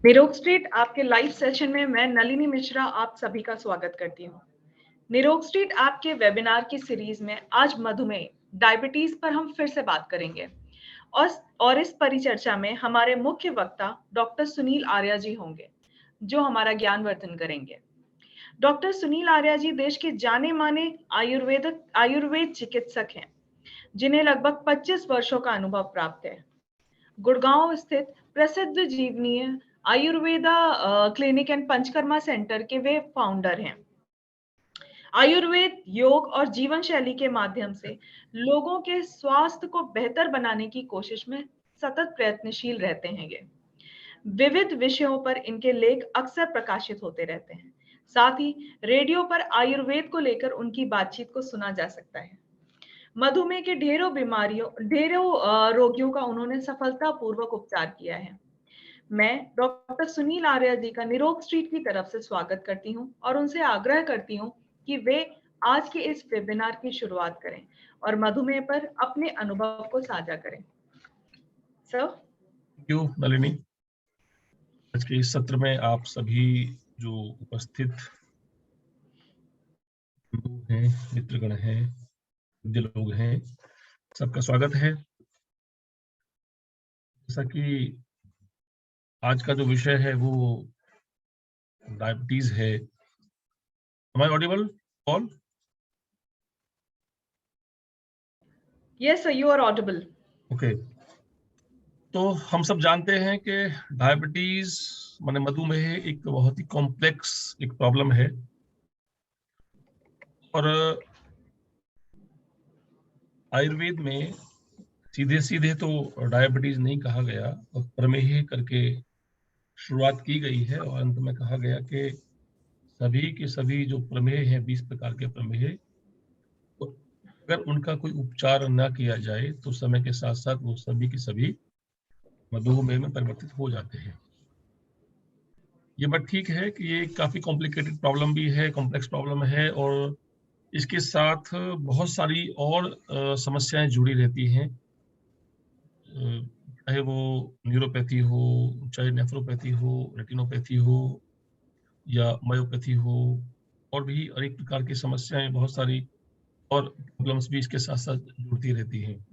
निरोग स्ट्रीट आपके live session में मैं नलिनी मिश्रा आप सभी का स्वागत करती हूँ। निरोग स्ट्रीट आपके वेबिनार की सीरीज में आज मधुमेह डायबिटीज पर हम फिर से बात करेंगे और इस परिचर्चा में हमारे मुख्य वक्ता डॉक्टर सुनील आर्या जी होंगे जो हमारा ज्ञानवर्धन करेंगे। डॉक्टर सुनील आर्या जी देश के जाने माने आयुर्वेद चिकित्सक हैं जिन्हें लगभग 25 वर्षों का अनुभव प्राप्त है। गुड़गांव स्थित प्रसिद्ध Jeevaniya Ayurveda clinic and Panchakarma centre के वे फाउंडर हैं। आयुर्वेद योग और जीवन शैली के माध्यम से लोगों के स्वास्थ्य को बेहतर बनाने की कोशिश में सतत प्रयत्नशील रहते हैं। ये विविध विषयों पर इनके लेख अक्सर प्रकाशित होते रहते हैं। साथ ही रेडियो पर आयुर्वेद को लेकर उनकी बातचीत को सुना जा सकता है। मधुमेह के ढेरों रोगियों का उन्होंने सफलतापूर्वक उपचार किया है। मैं डॉक्टर सुनील आर्या जी का निरोग स्ट्रीट की तरफ से स्वागत करती हूं और उनसे आग्रह करती हूं कि वे आज के इस वेबिनार की शुरुआत करें और मधुमेह पर अपने अनुभव को साझा करें। Sir, thank you Nalini. आज के इस सत्र में आप सभी जो उपस्थित हैं, मित्रगण हैं, लोग हैं, सबका स्वागत है। जैसा कि आज का जो विषय है वो डायबिटीज है। Am I audible, Paul? Yes sir, you are audible. Okay. तो हम सब जानते हैं कि डायबिटीज माने मधुमेह एक बहुत ही कॉम्प्लेक्स एक प्रॉब्लम है और आयुर्वेद में सीधे सीधे तो डायबिटीज नहीं कहा गया और प्रमेह करके शुरुआत की गई है और अंत में कहा गया कि सभी के सभी जो प्रमेह हैं 20 प्रकार के प्रमेह, तो अगर उनका कोई उपचार न किया जाए तो समय के साथ साथ वो सभी के सभी मधुमेह में परिवर्तित हो जाते हैं। ये बात ठीक है कि ये काफी कॉम्प्लिकेटेड प्रॉब्लम भी है, कॉम्प्लेक्स प्रॉब्लम है और इसके साथ बहुत सारी और समस्याएं जुड़ी रहती हैं, चाहे वो न्यूरोपैथी हो, चाहे नेफ्रोपैथी हो, रेटिनोपैथी हो या मायोपैथी हो, और भी अनेक प्रकार की समस्याएं बहुत सारी और प्रॉब्लम्स भी इसके साथ साथ जुड़ती रहती हैं।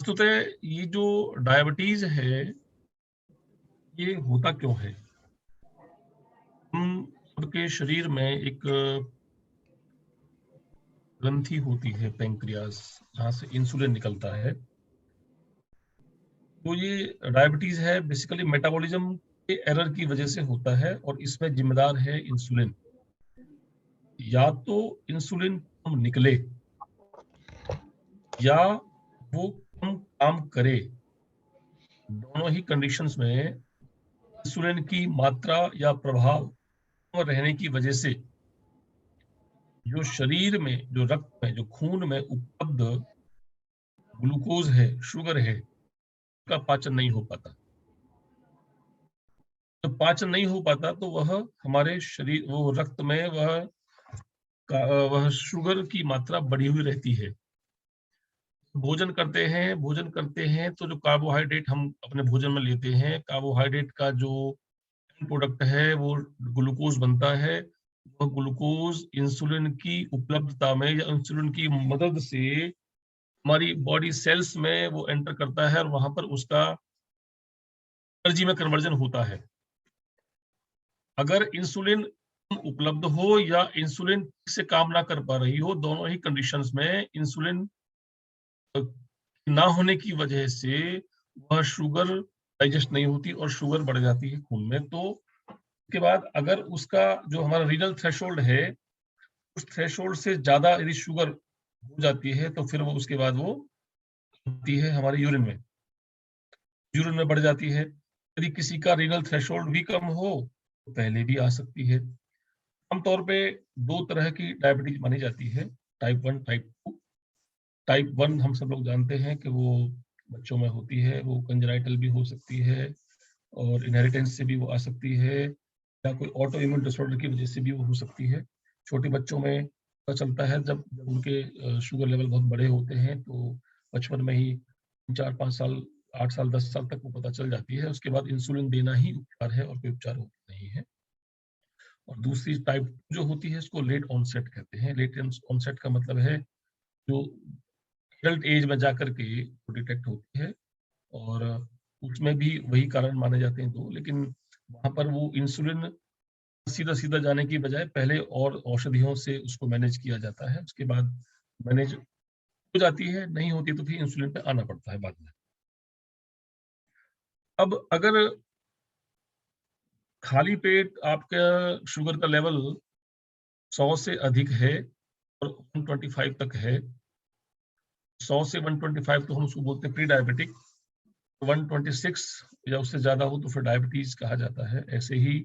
तो ये जो डायबिटीज है ये होता क्यों है? हम सबके शरीर में एक ग्रंथि होती है पैंक्रियास, जहाँ से इंसुलिन निकलता है। तो ये डायबिटीज है बेसिकली मेटाबॉलिज्म के एरर की वजह से होता है और इसमें जिम्मेदार है इंसुलिन। या तो इंसुलिन कम निकले या वो कम काम करे, दोनों ही कंडीशंस में इंसुलिन की मात्रा या प्रभाव कम रहने की वजह से जो शरीर में, जो रक्त में, जो खून में उपलब्ध ग्लूकोज है, शुगर है, उसका पाचन नहीं हो पाता। तो पाचन नहीं हो पाता तो वह हमारे शरीर, वो रक्त में वह शुगर की मात्रा बढ़ी हुई रहती है। भोजन करते हैं तो जो कार्बोहाइड्रेट हम अपने भोजन में लेते हैं, कार्बोहाइड्रेट का जो प्रोडक्ट है वो ग्लूकोज बनता है। वह ग्लूकोज इंसुलिन की उपलब्धता में या इंसुलिन की मदद से हमारी बॉडी सेल्स में वो एंटर करता है और वहां पर उसका एनर्जी में कन्वर्जन होता है। अगर इंसुलिन उपलब्ध हो या इंसुलिन से काम ना कर पा रही हो, दोनों ही कंडीशंस में इंसुलिन ना होने की वजह से वह शुगर डाइजेस्ट नहीं होती और शुगर बढ़ जाती है खून में। तो उसके बाद अगर उसका जो हमारा रीनल थ्रेशोल्ड है, उस थ्रेशोल्ड से ज्यादा यदि शुगर हो जाती है तो फिर वो उसके बाद वो होती है हमारे यूरिन में बढ़ जाती है। यदि किसी का रीनल थ्रेशोल्ड भी कम हो तो पहले भी आ सकती है। आमतौर पे दो तरह की डायबिटीज मानी जाती है, टाइप 1, टाइप 2। टाइप 1 हम सब लोग जानते हैं कि वो बच्चों में होती है, वो कंजेनाइटल भी हो सकती है और इनहेरिटेंस से भी वो आ सकती है या कोई ऑटो इम्यून डिसऑर्डर की वजह से भी वो हो सकती है। छोटे बच्चों में पता चलता है जब उनके शुगर लेवल बहुत बड़े होते हैं, तो बचपन में ही 4-5 साल 8 साल 10 साल तक वो पता चल जाती है। उसके बाद इंसुलिन देना ही उपचार है और कोई उपचार होता नहीं है। और दूसरी टाइप जो होती है इसको लेट ऑनसेट कहते हैं। लेट ऑनसेट का मतलब है जो एडल्ट एज में जाकर के वो डिटेक्ट होती है, और उसमें भी वही कारण माने जाते हैं 2, लेकिन वहाँ पर वो इंसुलिन सीधा-सीधा जाने की बजाय पहले और औषधियों से उसको मैनेज किया जाता है। उसके बाद मैनेज हो जाती है, नहीं होती तो फिर इंसुलिन पे आना पड़ता है बाद में। अब अगर खाली पेट आपका शुगर का लेवल 100 से अधिक है और 125 तक है, 100 से 125 तो हम उसको बोलते हैं प्री डायबिटिक, 126 या उससे ज़्यादा हो तो फिर डायबिटीज़ कहा जाता है। ऐसे ही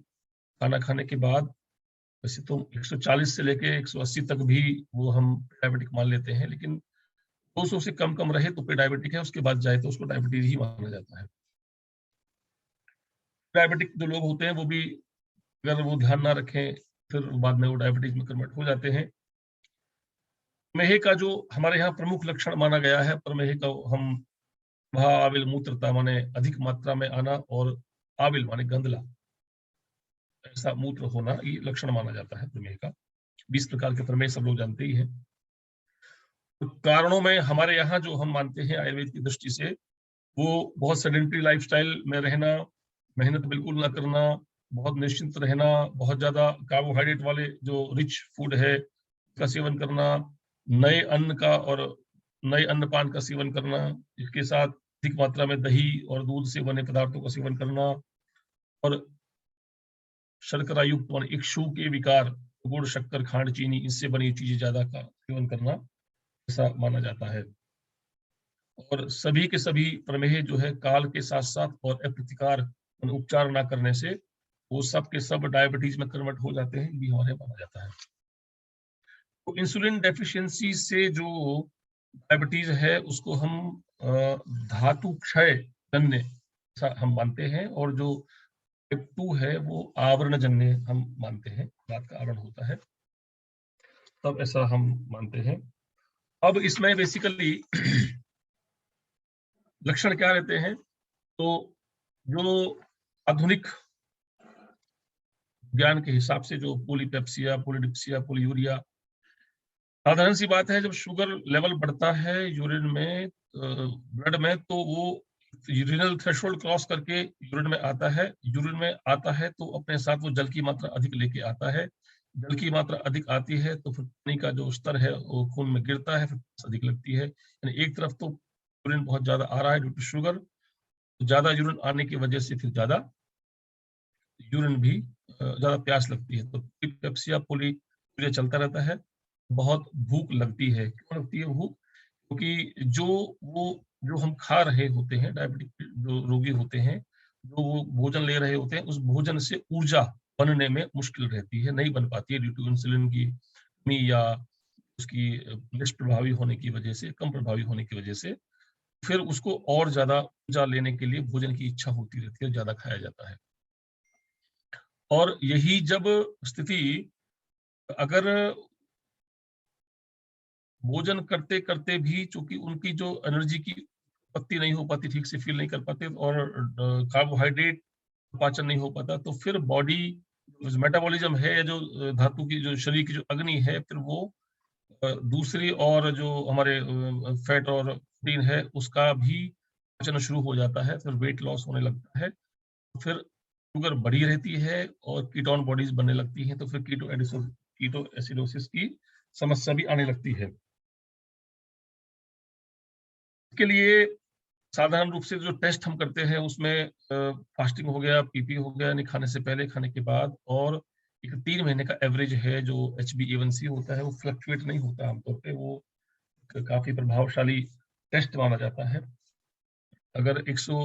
खाना खाने के बाद वैसे तो 140 से लेके 180 तक भी वो हम डायबिटिक मान लेते हैं, लेकिन 200 से कम रहे तो प्री डायबिटिक है, उसके बाद जाए तो उसको डायबिटीज़ ही माना जाता है। डायबिटिक जो लोग होते हैं वो भी अगर वो ध्यान ना रखें, फिर बाद में वो डायबिटीज़ में कन्वर्ट हो जाते हैं। प्रमेह का जो हमारे यहाँ प्रमुख लक्षण माना गया है, प्रमेह का हम वहा आविल मूत्रता माने अधिक मात्रा में आना, और आविल माने गंदला, ऐसा मूत्र होना, ये लक्षण माना जाता है प्रमेह का। 20 प्रकार के प्रमेह सब लोग जानते ही हैं। तो कारणों में हमारे यहाँ जो हम मानते हैं आयुर्वेद की दृष्टि से, वो बहुत सेडेंटरी लाइफ़स्टाइल में रहना, मेहनत बिल्कुल ना करना, बहुत निश्चिंत रहना, बहुत ज़्यादा कार्बोहाइड्रेट वाले जो रिच फूड है, का सेवन करना, नए अन्न का और नए अन्नपान का सेवन करना, इसके साथ अधिक मात्रा में दही और दूध से बने पदार्थों का सेवन करना, और शर्करा युक्त और इक्षु के विकार, गुड़, शक्कर, खांड, चीनी, इससे बनी चीज़ें ज़्यादा का सेवन करना, ऐसा माना जाता है। और सभी के सभी प्रमेह जो है काल के साथ-साथ और अप्रतिकार उपचार ना करने से वो सब के सब डायबिटीज़ में कन्वर्ट हो जाते हैं, ये भी हमारे माना जाता है। तो इंसुलिन डेफिशिएंसी से जो डायबिटीज़ है उसको हम धातु क्षय जन्य ऐसा हम मानते हैं, और जो टाइप 2 है वो आवरण जन्य हम मानते हैं, दाँत का आवरण होता है, तब ऐसा हम मानते हैं। अब इसमें बेसिकली लक्षण क्या रहते हैं? तो जो आधुनिक ज्ञान के हिसाब से जो पॉलीपेप्सिया, पॉलीडिप्सिया, पॉलीयूरिया, साधारण सी बात है, जब शुगर लेवल बढ़ता है यूरिन में, ब्लड में, तो वो यूरिनल थ्रेशोल्ड क्रॉस करके यूरिन में आता है। यूरिन में आता है तो अपने साथ वो जल की मात्रा अधिक लेके आता है। जल की मात्रा अधिक आती है तो फिर पानी का जो स्तर है वो खून में गिरता है, फिर प्यास अधिक लगती है। यानी एक तरफ तो यूरिन बहुत ज़्यादा आ रहा है ड्यू टू शुगर, ज़्यादा यूरिन आने की वजह से फिर ज़्यादा यूरिन भी ज़्यादा प्यास लगती है, तो पेप्सिया पोलीयूरिया चलता रहता है। बहुत भूख लगती है, क्यों लगती है भूख? क्योंकि जो हम खा रहे होते हैं, डायबिटिक जो रोगी होते हैं, जो वो भोजन ले रहे होते हैं, उस भोजन से ऊर्जा बनने में मुश्किल रहती है, नहीं बन पाती है ड्यू टू इंसुलिन की कमी या उसकी निष्प्रभावी होने की वजह से, कम प्रभावी होने की वजह से। फिर उसको और ज़्यादा ऊर्जा लेने के लिए भोजन की इच्छा होती रहती है, ज़्यादा खाया जाता है। और यही जब स्थिति अगर भोजन करते-करते भी चूँकि उनकी जो एनर्जी की उत्पत्ति नहीं हो पाती, ठीक से फ़ील नहीं कर पाते, और कार्बोहाइड्रेट पाचन नहीं हो पाता, तो फिर बॉडी जो मेटाबॉलिज़्म है, जो धातु की जो शरीर की जो अग्नि है, फिर वो दूसरी और जो हमारे फैट और प्रोटीन है, उसका भी पाचन शुरू हो जाता है, फिर वेट लॉस होने लगता है। फिर शुगर बढ़ी रहती है और कीटोन बॉडीज़ बनने लगती हैं, तो फिर कीटो एसिडोसिस की समस्या भी आने लगती है। इसके लिए साधारण रूप से जो टेस्ट हम करते हैं उसमें फास्टिंग हो गया, पीपी हो गया, यानी खाने से पहले, खाने के बाद, और एक 3 महीने का एवरेज है जो HbA1c होता है, वो फ्लक्चुएट नहीं होता आमतौर पे, वो काफ़ी प्रभावशाली टेस्ट माना जाता है। अगर 100,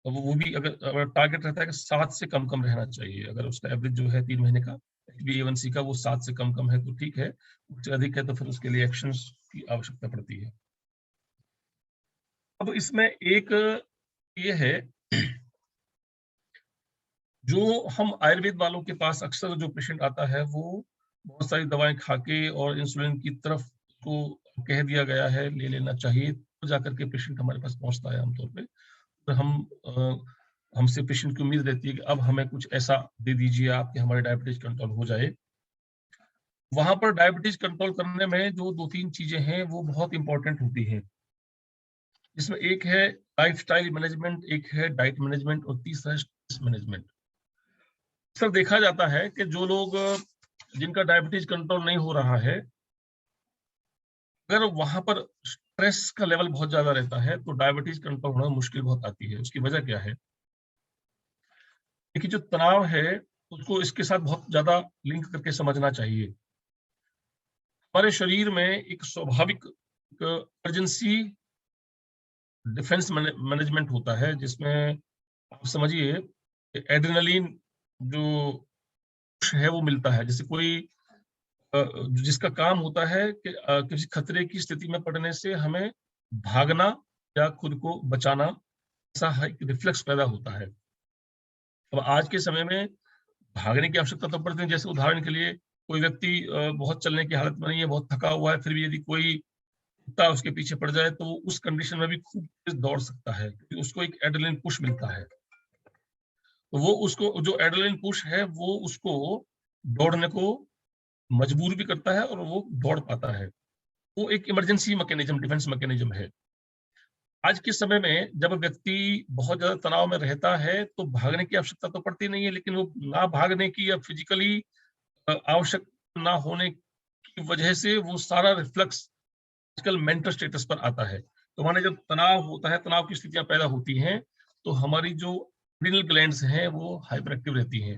वो भी अगर टारगेट रहता है कि 7 से कम रहना चाहिए, अगर उसका एवरेज जो है 3 महीने का HbA1c का वो 7 से कम है तो ठीक है, उससे अधिक है तो फिर उसके लिए एक्शंस की आवश्यकता पड़ती है। अब इसमें एक ये है, जो हम आयुर्वेद वालों के पास अक्सर जो पेशेंट आता है, वो बहुत सारी दवाएँ खा के और इंसुलिन की तरफ उसको कह दिया गया है ले लेना चाहिए, तो जाकर के पेशेंट हमारे पास पहुँचता है आमतौर पे। हमसे पेशेंट की उम्मीद रहती है कि अब हमें कुछ ऐसा दे दीजिए आप कि हमारी डायबिटीज कंट्रोल हो जाए। वहां पर डायबिटीज कंट्रोल करने में जो 2-3 चीजें हैं वो बहुत इंपॉर्टेंट होती हैं। इसमें एक है लाइफस्टाइल मैनेजमेंट, एक है डाइट मैनेजमेंट और तीसरा है स्ट्रेस मैनेजमेंट। अक्सर देखा जाता है कि जो लोग जिनका डायबिटीज कंट्रोल नहीं हो रहा है, अगर वहां पर स्ट्रेस का लेवल बहुत ज्यादा रहता है तो डायबिटीज कंट्रोल होना मुश्किल बहुत आती है। उसकी वजह क्या है? देखिए, जो तनाव है उसको इसके साथ बहुत ज्यादा लिंक करके समझना चाहिए। हमारे शरीर में एक स्वाभाविक इमरजेंसी डिफेंस मैनेजमेंट होता है, जिसमें आप समझिए एड्रेनलिन जो push है वो मिलता है। जैसे कोई जिसका काम होता है कि किसी खतरे की स्थिति में पड़ने से हमें भागना या खुद को बचाना, ऐसा एक रिफ्लेक्स पैदा होता है। अब आज के समय में भागने की आवश्यकता तो पड़ती है। जैसे उदाहरण के लिए कोई व्यक्ति बहुत चलने की हालत में नहीं है, बहुत थका हुआ है, फिर भी यदि कोई कुत्ता उसके पीछे पड़ जाए तो उस कंडीशन में भी खूब तेज दौड़ सकता है, क्योंकि उसको एक एड्रेनलिन पुश मिलता है। तो वो उसको जो एड्रेनलिन पुश है वो उसको दौड़ने को मजबूर भी करता है और वो दौड़ पाता है। वो एक इमरजेंसी मैकेनिज्म, डिफेंस मैकेनिज्म है। आज के समय में जब व्यक्ति बहुत ज़्यादा तनाव में रहता है, तो भागने की आवश्यकता तो पड़ती नहीं है, लेकिन वो ना भागने की या फिजिकली आवश्यक ना होने की वजह से वो सारा रिफ्लेक्स आजकल मेंटल स्टेटस पर आता है। तो माने जब तनाव होता है, तनाव की स्थितियाँ पैदा होती हैं, तो हमारी जो एड्रिनल ग्लैंड्स हैं, वो हाइपर एक्टिव रहती हैं।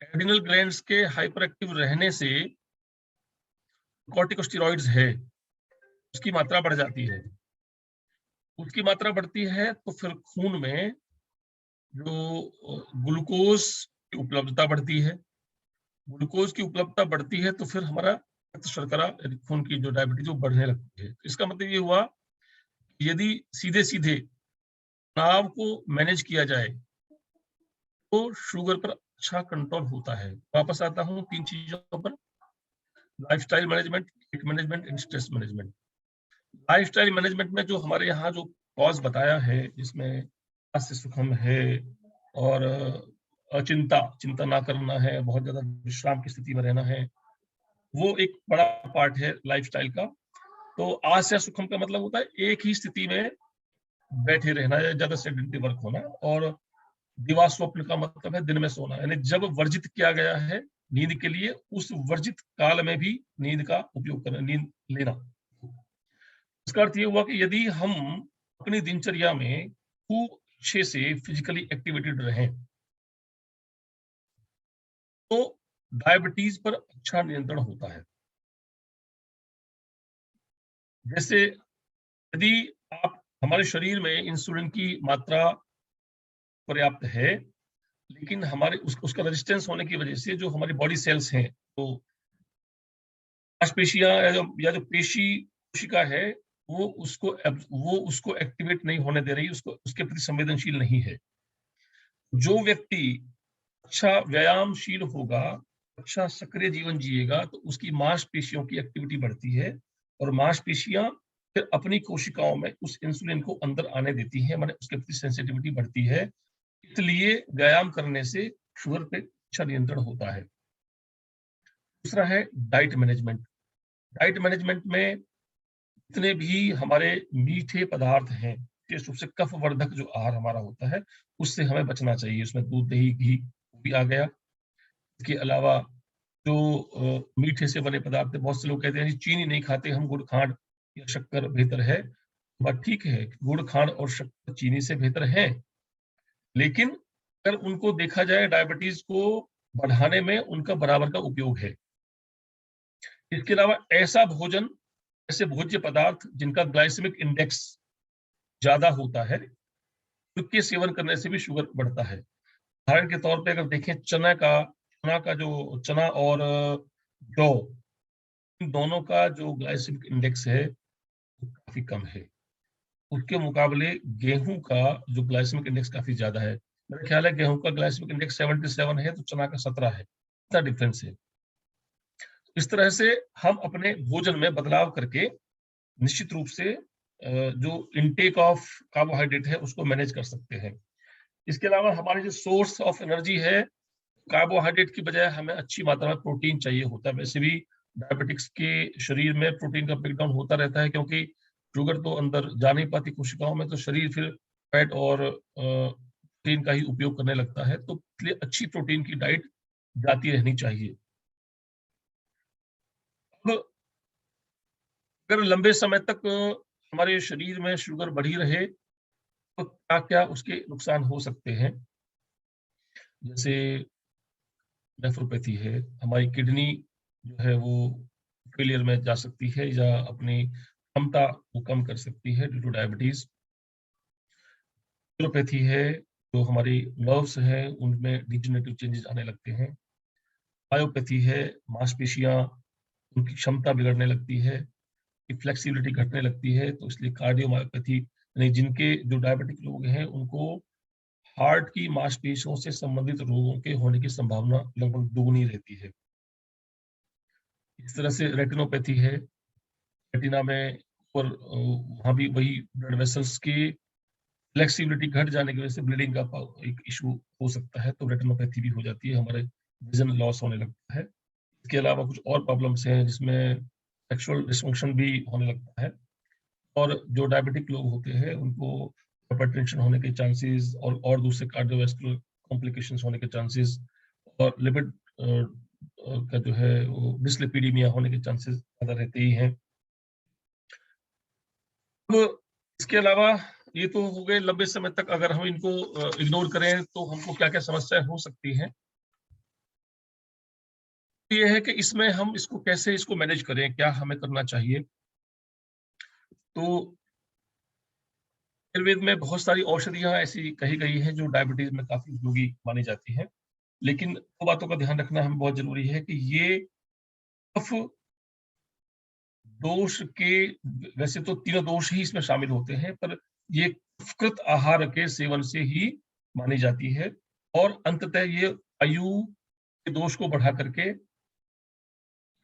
एड्रिनल ग्लैंड्स के हाइपर एक्टिव रहने से कॉर्टिकोस्टेरॉइड्स है, उसकी मात्रा बढ़ जाती है। उसकी मात्रा बढ़ती है तो फिर खून में जो ग्लूकोज की उपलब्धता बढ़ती है। ग्लूकोज की उपलब्धता बढ़ती है तो फिर हमारा रक्त शर्करा यानी खून की जो डायबिटीज वो बढ़ने लगती है। इसका मतलब ये हुआ कि यदि सीधे-सीधे तनाव को मैनेज किया जाए तो शुगर पर अच्छा कंट्रोल होता है। वापस आता हूँ 3 चीज़ों पर, lifestyle management, diet management and stress management. Lifestyle management में जो हमारे यहाँ जो कॉज़ बताया है, जिसमें हास्य सुखम है और चिंता ना करना है, बहुत ज़्यादा विश्राम की स्थिति में रहना है, वो एक बड़ा पार्ट है लाइफस्टाइल का। तो आस्य सुखम का मतलब होता है एक ही स्थिति में बैठे रहना या ज़्यादा सेडेंटरी वर्क होना, और दिवा स्वप्न का मतलब है दिन में सोना, यानी जब वर्जित किया गया है नींद के लिए, उस वर्जित काल में भी नींद का उपयोग करना, नींद लेना। इसका अर्थ ये हुआ कि यदि हम अपनी दिनचर्या में खूब अच्छे से फिजिकली एक्टिवेटेड रहें, तो डायबिटीज पर अच्छा नियंत्रण होता है। जैसे यदि आप हमारे शरीर में इंसुलिन की मात्रा पर्याप्त है, लेकिन हमारे उसका रेजिस्टेंस होने की वजह से जो हमारी बॉडी सेल्स हैं, तो मांसपेशियां या जो पेशी कोशिका है, वो उसको एक्टिवेट नहीं होने दे रही, उसको उसके प्रति संवेदनशील नहीं है। जो व्यक्ति अच्छा व्यायामशील होगा, अच्छा सक्रिय जीवन जिएगा, तो उसकी मांसपेशियों की एक्टिविटी बढ़ती है और मांसपेशियां फिर अपनी कोशिकाओं में उस इंसुलिन को अंदर आने देती हैं, माने उसके प्रति सेंसिटिविटी बढ़ती है। इसलिए व्यायाम करने से शुगर पे अच्छा नियंत्रण होता है। दूसरा है डाइट मैनेजमेंट। डाइट मैनेजमेंट में जितने भी हमारे मीठे पदार्थ हैं, विशेष रूप से कफवर्धक जो आहार हमारा होता है, उससे हमें बचना चाहिए। उसमें दूध, दही, घी भी आ गया। इसके अलावा जो मीठे से बने पदार्थ है, बहुत से लोग कहते हैं जी चीनी नहीं खाते हम, गुड़, खांड या शक्कर बेहतर है। बात ठीक है, गुड़, खांड और शक्कर चीनी से बेहतर है, लेकिन अगर उनको देखा जाए डायबिटीज को बढ़ाने में उनका बराबर का उपयोग है। इसके अलावा ऐसा भोजन, ऐसे भोज्य पदार्थ जिनका ग्लाइसेमिक इंडेक्स ज्यादा होता है, उनके सेवन करने से भी शुगर बढ़ता है। उदाहरण के तौर पे अगर देखें, चना का जो चना और जौ, इन दोनों का जो ग्लाइसेमिक इंडेक्स है वो काफी कम है। उसके मुकाबले गेहूं का जो ग्लाइसेमिक इंडेक्स काफी ज्यादा है। मेरा ख्याल है गेहूं का ग्लाइसेमिक इंडेक्स 77 है तो चना का 17 है। इतना डिफरेंस है। इस तरह से हम अपने भोजन में बदलाव करके निश्चित रूप से जो इनटेक ऑफ कार्बोहाइड्रेट है उसको मैनेज कर सकते हैं। इसके अलावा हमारे जो सोर्स ऑफ एनर्जी है, कार्बोहाइड्रेट की बजाय हमें अच्छी मात्रा में प्रोटीन चाहिए होता है। वैसे भी डायबिटिक्स के शरीर में प्रोटीन का ब्रेकडाउन होता रहता है, क्योंकि शुगर तो अंदर जा नहीं पाती कोशिकाओं में, तो शरीर फिर फैट और प्रोटीन का ही उपयोग करने लगता है। तो इसलिए अच्छी प्रोटीन की डाइट जाती रहनी चाहिए। अब अगर लंबे समय तक हमारे शरीर में शुगर बढ़ी रहे तो क्या-क्या उसके नुकसान हो सकते हैं? जैसे नेफ्रोपैथी है, हमारी किडनी जो है वो फेलियर में जा सकती है या अपनी क्षमता को कम कर सकती है ड्यू टू डायबिटीज। न्यूरोपैथी है, जो हमारी नर्व्स हैं उनमें डिजेनरेटिव चेंजेस आने लगते हैं। मायोपैथी है, मांसपेशियां उनकी क्षमता बिगड़ने लगती है, फ्लेक्सिबिलिटी घटने लगती है, तो इसलिए कार्डियोमायोपैथी, यानी जिनके जो डायबिटिक लोग हैं उनको हार्ट की मांसपेशियों से संबंधित रोगों के होने की संभावना लगभग दोगुनी रहती है। इस तरह से रेटिनोपैथी है, रेटिना में और वहाँ भी वही ब्लड वेसल्स की फ्लेक्सिबिलिटी घट जाने की वजह से ब्लीडिंग का एक इशू हो सकता है, तो रेटिनोपैथी भी हो जाती है, हमारे विजन लॉस होने लगता है। इसके अलावा कुछ और प्रॉब्लम्स हैं जिसमें सेक्सुअल डिसफंक्शन भी होने लगता है, और जो डायबिटिक लोग होते हैं उनको हाइपरटेंशन होने के चांसेस और दूसरे कार्डियोवैस्कुलर कॉम्प्लिकेशंस होने के चांसेस और लिपिड का जो है वो डिसलिपिडीमिया होने के चांसेस ज़्यादा रहते ही हैं। अब इसके अलावा ये तो हो गए लंबे समय तक अगर हम इनको इग्नोर करें तो हमको क्या-क्या समस्याएँ हो सकती हैं। ये है कि इसमें हम इसको मैनेज करें, क्या हमें करना चाहिए? तो आयुर्वेद में बहुत सारी औषधियाँ ऐसी कही गई हैं जो डायबिटीज़ में काफ़ी उपयोगी मानी जाती हैं। लेकिन 2 बातों का ध्यान रखना हमें बहुत ज़रूरी है कि ये कफ दोष के, वैसे तो तीनों दोष ही इसमें शामिल होते हैं, पर ये कफकृत आहार के सेवन से ही मानी जाती है, और अंततः ये आयु के दोष को बढ़ा करके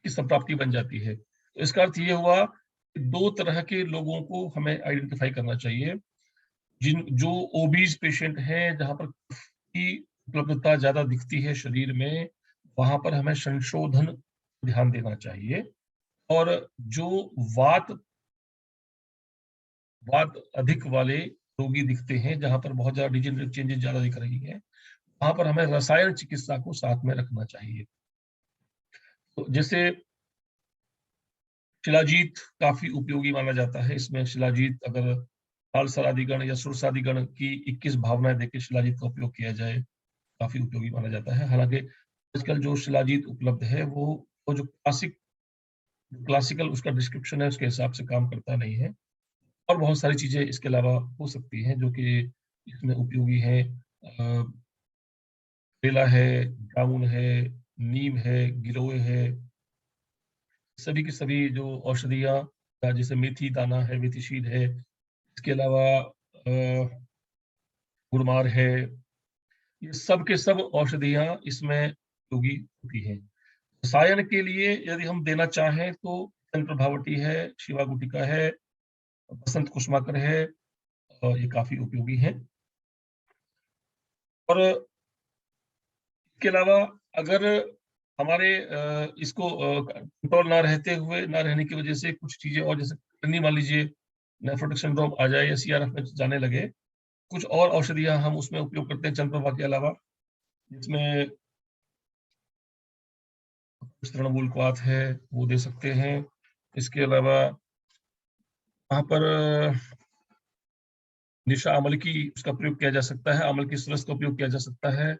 की संप्राप्ति बन जाती है। तो इसका अर्थ ये हुआ कि 2 तरह के लोगों को हमें आइडेंटिफ़ाई करना चाहिए। जो ओबीज़ पेशेंट हैं, जहाँ पर कफ की उपलब्धता ज़्यादा दिखती है शरीर में, वहाँ पर हमें संशोधन ध्यान देना चाहिए। और जो वात वात अधिक वाले रोगी दिखते हैं, जहाँ पर बहुत ज़्यादा डिजेनरेटिव चेंजेस ज़्यादा दिख रही हैं, वहाँ पर हमें रसायन चिकित्सा को साथ में रखना चाहिए। तो जैसे शिलाजीत काफ़ी उपयोगी माना जाता है। इसमें शिलाजीत अगर तालसरादिगण या सुरसादिगण की 21 भावनाएँ देके शिलाजीत का उपयोग किया जाए, काफ़ी उपयोगी माना जाता है। हालाँकि आजकल जो शिलाजीत उपलब्ध है वो जो क्लासिकल उसका डिस्क्रिप्शन है उसके हिसाब से काम करता नहीं है। और बहुत सारी चीज़ें इसके अलावा हो सकती हैं जो कि इसमें उपयोगी हैं। बेला है, जामुन है, नीम है, गिलोय है, सभी की सभी जो औषधियाँ जैसे मेथी दाना है, मेथी शीर है, इसके अलावा गुड़मार है, ये सब के सब औषधियाँ इसमें उपयोगी होती हैं। रसायन के लिए यदि हम देना चाहें तो चंद्रभावटी है, शिवा गुटिका है, बसंत कुसुमाकर है, ये काफ़ी उपयोगी हैं। और इसके अलावा अगर हमारे इसको कंट्रोल ना रहने की वजह से कुछ चीज़ें और, जैसे किडनी मान लीजिए नेफ्रोटिक सिंड्रोम आ जाए या सीआरएफ में जाने लगे, कुछ और औषधियाँ हम उसमें उपयोग करते हैं चंद्रप्रभा के अलावा, जिसमें तृणमूल क्वाथ है, वो दे सकते हैं। इसके अलावा वहाँ पर निशा अमल की उसका प्रयोग किया जा सकता है, अमल की सरस का उपयोग किया जा सकता है।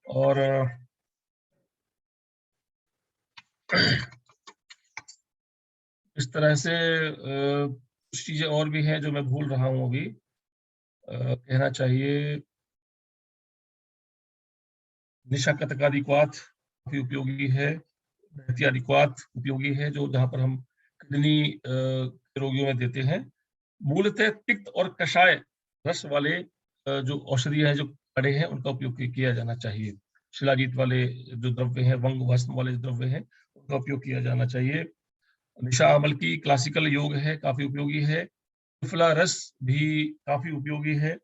और इस तरह से कुछ चीज़ें और भी हैं जो मैं भूल रहा हूँ अभी कहना चाहिए। निशा कतकादिक्वाथ काफ़ी उपयोगी है, रहतियादिक्वाथ उपयोगी है, जो जहाँ पर हम किडनी के रोगियों में देते हैं। मूलतः तिक्त और कषाय रस वाले जो औषधियाँ हैं, जो काढ़े हैं, उनका उपयोग किया जाना चाहिए। शिलाजीत वाले जो द्रव्य हैं, वंग भस्म वाले जो द्रव्य हैं, उनका उपयोग किया जाना चाहिए। निशा अमल की क्लासिकल योग है, काफ़ी उपयोगी है। त्रिफला रस भी काफी उपयोगी है।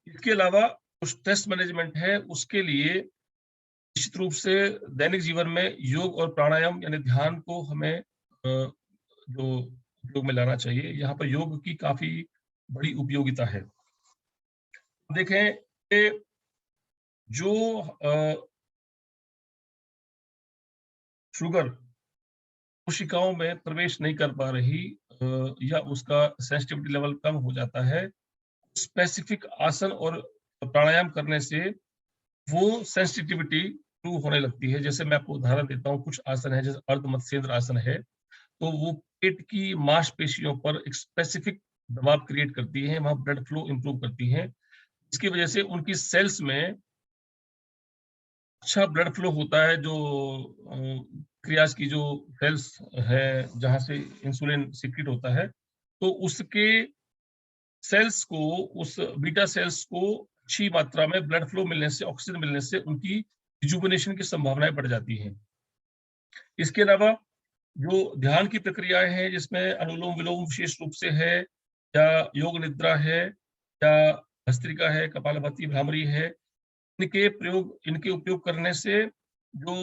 इसके अलावा जो स्ट्रेस मैनेजमेंट है उसके लिए निश्चित रूप से दैनिक जीवन में योग और प्राणायाम यानी ध्यान को हमें जो उपयोग में लाना चाहिए। यहाँ पर योग की काफी बड़ी उपयोगिता है। देखें कि जो शुगर कोशिकाओं में प्रवेश नहीं कर पा रही या उसका सेंसिटिविटी लेवल कम हो जाता है, स्पेसिफिक आसन और प्राणायाम करने से वो सेंसिटिविटी इम्प्रूव होने लगती है। जैसे मैं आपको उदाहरण देता हूँ, कुछ आसन है जैसे अर्ध मत्स्येंद्र आसन है, तो वो पेट की मांसपेशियों पर एक स्पेसिफिक दबाव क्रिएट करती है, वहाँ ब्लड फ्लो इम्प्रूव करती है। इसकी वजह से उनकी सेल्स में अच्छा ब्लड फ्लो होता है। जो क्रियाज की जो सेल्स है जहाँ से इंसुलिन सीक्रेट होता है, तो उसके सेल्स को, उस बीटा सेल्स को अच्छी मात्रा में ब्लड फ्लो मिलने से, ऑक्सीजन मिलने से उनकी रिजुविनेशन की संभावनाएं बढ़ जाती हैं। इसके अलावा जो ध्यान की प्रक्रियाएं हैं जिसमें अनुलोम विलोम विशेष रूप से है, या योग निद्रा है, या भस्त्रिका है, कपालभाति, भ्रामरी है, इनके उपयोग करने से जो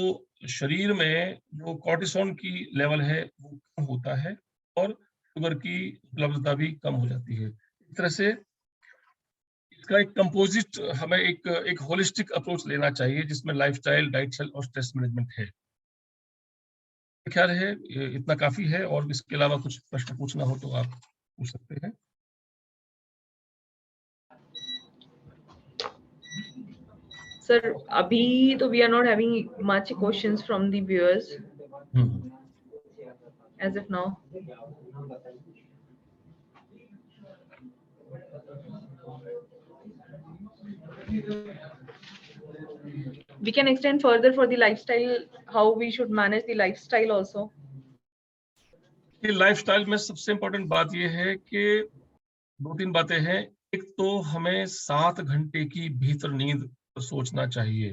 शरीर में जो कॉर्टिसोन की लेवल है वो कम होता है और शुगर की उपलब्धता भी कम हो जाती है। इस तरह से इसका एक कंपोजिट हमें एक होलिस्टिक अप्रोच लेना चाहिए जिसमें लाइफस्टाइल, डाइट स्टाइल और स्ट्रेस मैनेजमेंट है। ख्याल है इतना काफी है, और इसके अलावा कुछ प्रश्न पूछना हो तो आप पूछ सकते हैं। सर, अभी तो we are not having much questions from the viewers as of now. We can extend further for the lifestyle, how we should manage the lifestyle also. Lifestyle में सबसे इम्पोर्टेंट बात यह है कि 2-3 बातें हैं। एक तो हमें 7 घंटे की भीतर नींद सोचना चाहिए।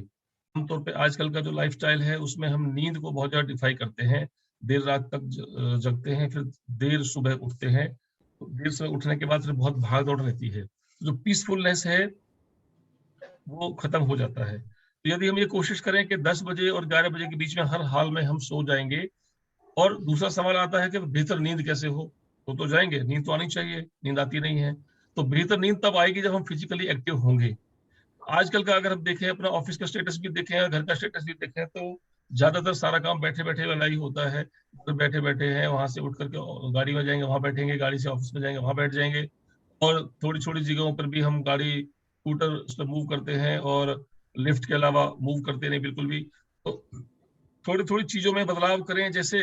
आमतौर पे आजकल का जो लाइफस्टाइल है उसमें हम नींद को बहुत ज़्यादा डिफाई करते हैं। देर रात तक जगते हैं, फिर देर सुबह उठते हैं। तो देर सुबह उठने के बाद फिर बहुत भाग-दौड़ रहती है। जो पीसफुलनेस है वो खत्म हो जाता है। तो यदि हम ये कोशिश करें कि 10 बजे और 11 बजे के बीच में हर हाल में हम सो जाएँगे, और दूसरा सवाल आता है कि बेहतर नींद कैसे हो? तो जाएँगे, नींद तो आनी चाहिए, नींद आती नहीं है। तो बेहतर नींद तब आएगी जब हम फिजिकली एक्टिव होंगे। आजकल का अगर हम देखें, अपना ऑफिस का स्टेटस भी देखें या घर का स्टेटस भी देखें, तो ज़्यादातर सारा काम बैठे-बैठे वाला ही होता है। तो बैठे-बैठे हैं, वहाँ से उठ कर के गाड़ी में जाएँगे, वहाँ बैठेंगे, गाड़ी से ऑफिस में जाएँगे, वहाँ बैठ जाएँगे, और थोड़ी-छोटी जगहों पर भी हम गाड़ी, स्कूटर उस पे मूव करते हैं, और लिफ्ट के अलावा मूव करते नहीं बिल्कुल भी। तो थोड़ी-थोड़ी चीज़ों में बदलाव करें। जैसे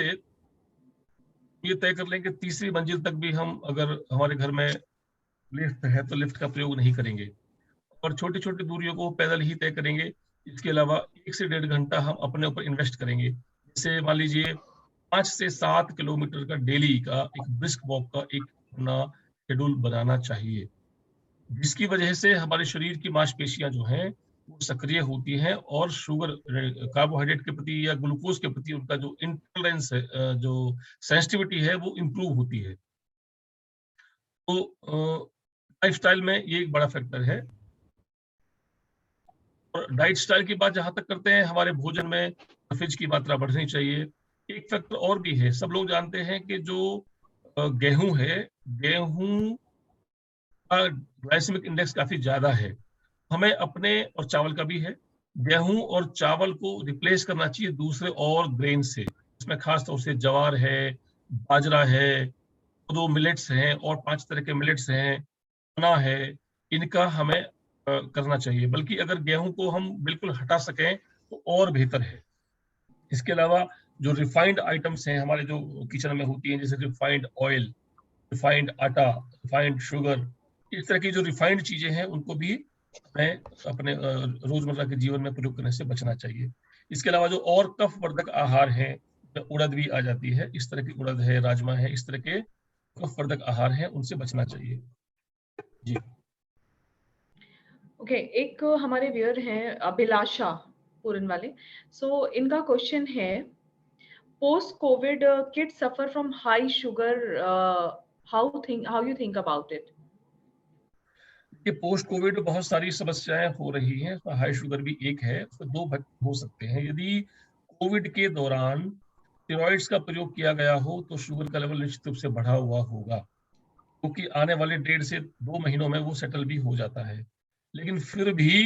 ये तय कर लें कि तीसरी मंजिल तक भी हम, अगर हमारे घर में लिफ्ट है तो लिफ्ट का प्रयोग नहीं करेंगे, और छोटी-छोटी दूरियों को पैदल ही तय करेंगे। इसके अलावा 1 से 1.5 घंटा हम अपने ऊपर इन्वेस्ट करेंगे। जैसे मान लीजिए 5 से 7 किलोमीटर का डेली का एक ब्रिस्क वॉक का एक अपना शेड्यूल बनाना चाहिए, जिसकी वजह से हमारे शरीर की मांसपेशियाँ जो हैं वो सक्रिय होती हैं, और शुगर, कार्बोहाइड्रेट के प्रति या ग्लूकोज के प्रति उनका जो इंटॉलरेंस है, जो सेंसिटिविटी है वो इम्प्रूव होती है। तो लाइफस्टाइल में ये एक बड़ा फैक्टर है। और डाइट स्टाइल की बात जहाँ तक करते हैं, हमारे भोजन में सफेज की मात्रा बढ़नी चाहिए। एक फैक्टर और भी है, सब लोग जानते हैं कि जो गेहूँ है, गेहूँ का ग्लाइसेमिक इंडेक्स काफ़ी ज़्यादा है। हमें अपने, और चावल का भी है, गेहूँ और चावल को रिप्लेस करना चाहिए दूसरे और ग्रेन से। इसमें खास तौर से ज्वार है, बाजरा है, 2 मिलेट्स हैं, और 5 तरह के मिलेट्स हैं, चना है, इनका हमें करना चाहिए। बल्कि अगर गेहूँ को हम बिल्कुल हटा सकें तो और बेहतर है। इसके अलावा जो रिफाइंड आइटम्स हैं हमारे जो किचन में होती हैं, जैसे रिफाइंड ऑयल, रिफाइंड आटा, रिफाइंड शुगर, इस तरह की जो रिफाइंड चीज़ें हैं उनको भी हमें अपने रोज़मर्रा के जीवन में प्रयोग करने से बचना चाहिए। इसके अलावा जो और कफवर्धक आहार हैं, उड़द भी आ जाती है, इस तरह की उड़द है, राजमा है, इस तरह के कफवर्धक आहार हैं, उनसे बचना चाहिए। जी। ओके, एक हमारे व्यूअर हैं अभिलाषा पूरन वाले। सो इनका क्वेश्चन है, post Covid kids suffer from high sugar how you think about it? कि पोस्ट कोविड बहुत सारी समस्याएं हो रही हैं, हाई शुगर भी एक है, उसमें दो हो सकते हैं। यदि कोविड के दौरान स्टेरॉइड्स का प्रयोग किया गया हो तो शुगर का लेवल निश्चित रूप से बढ़ा हुआ होगा, क्योंकि आने वाले 1.5 से 2 महीनों में वो सेटल भी हो जाता है। लेकिन फिर भी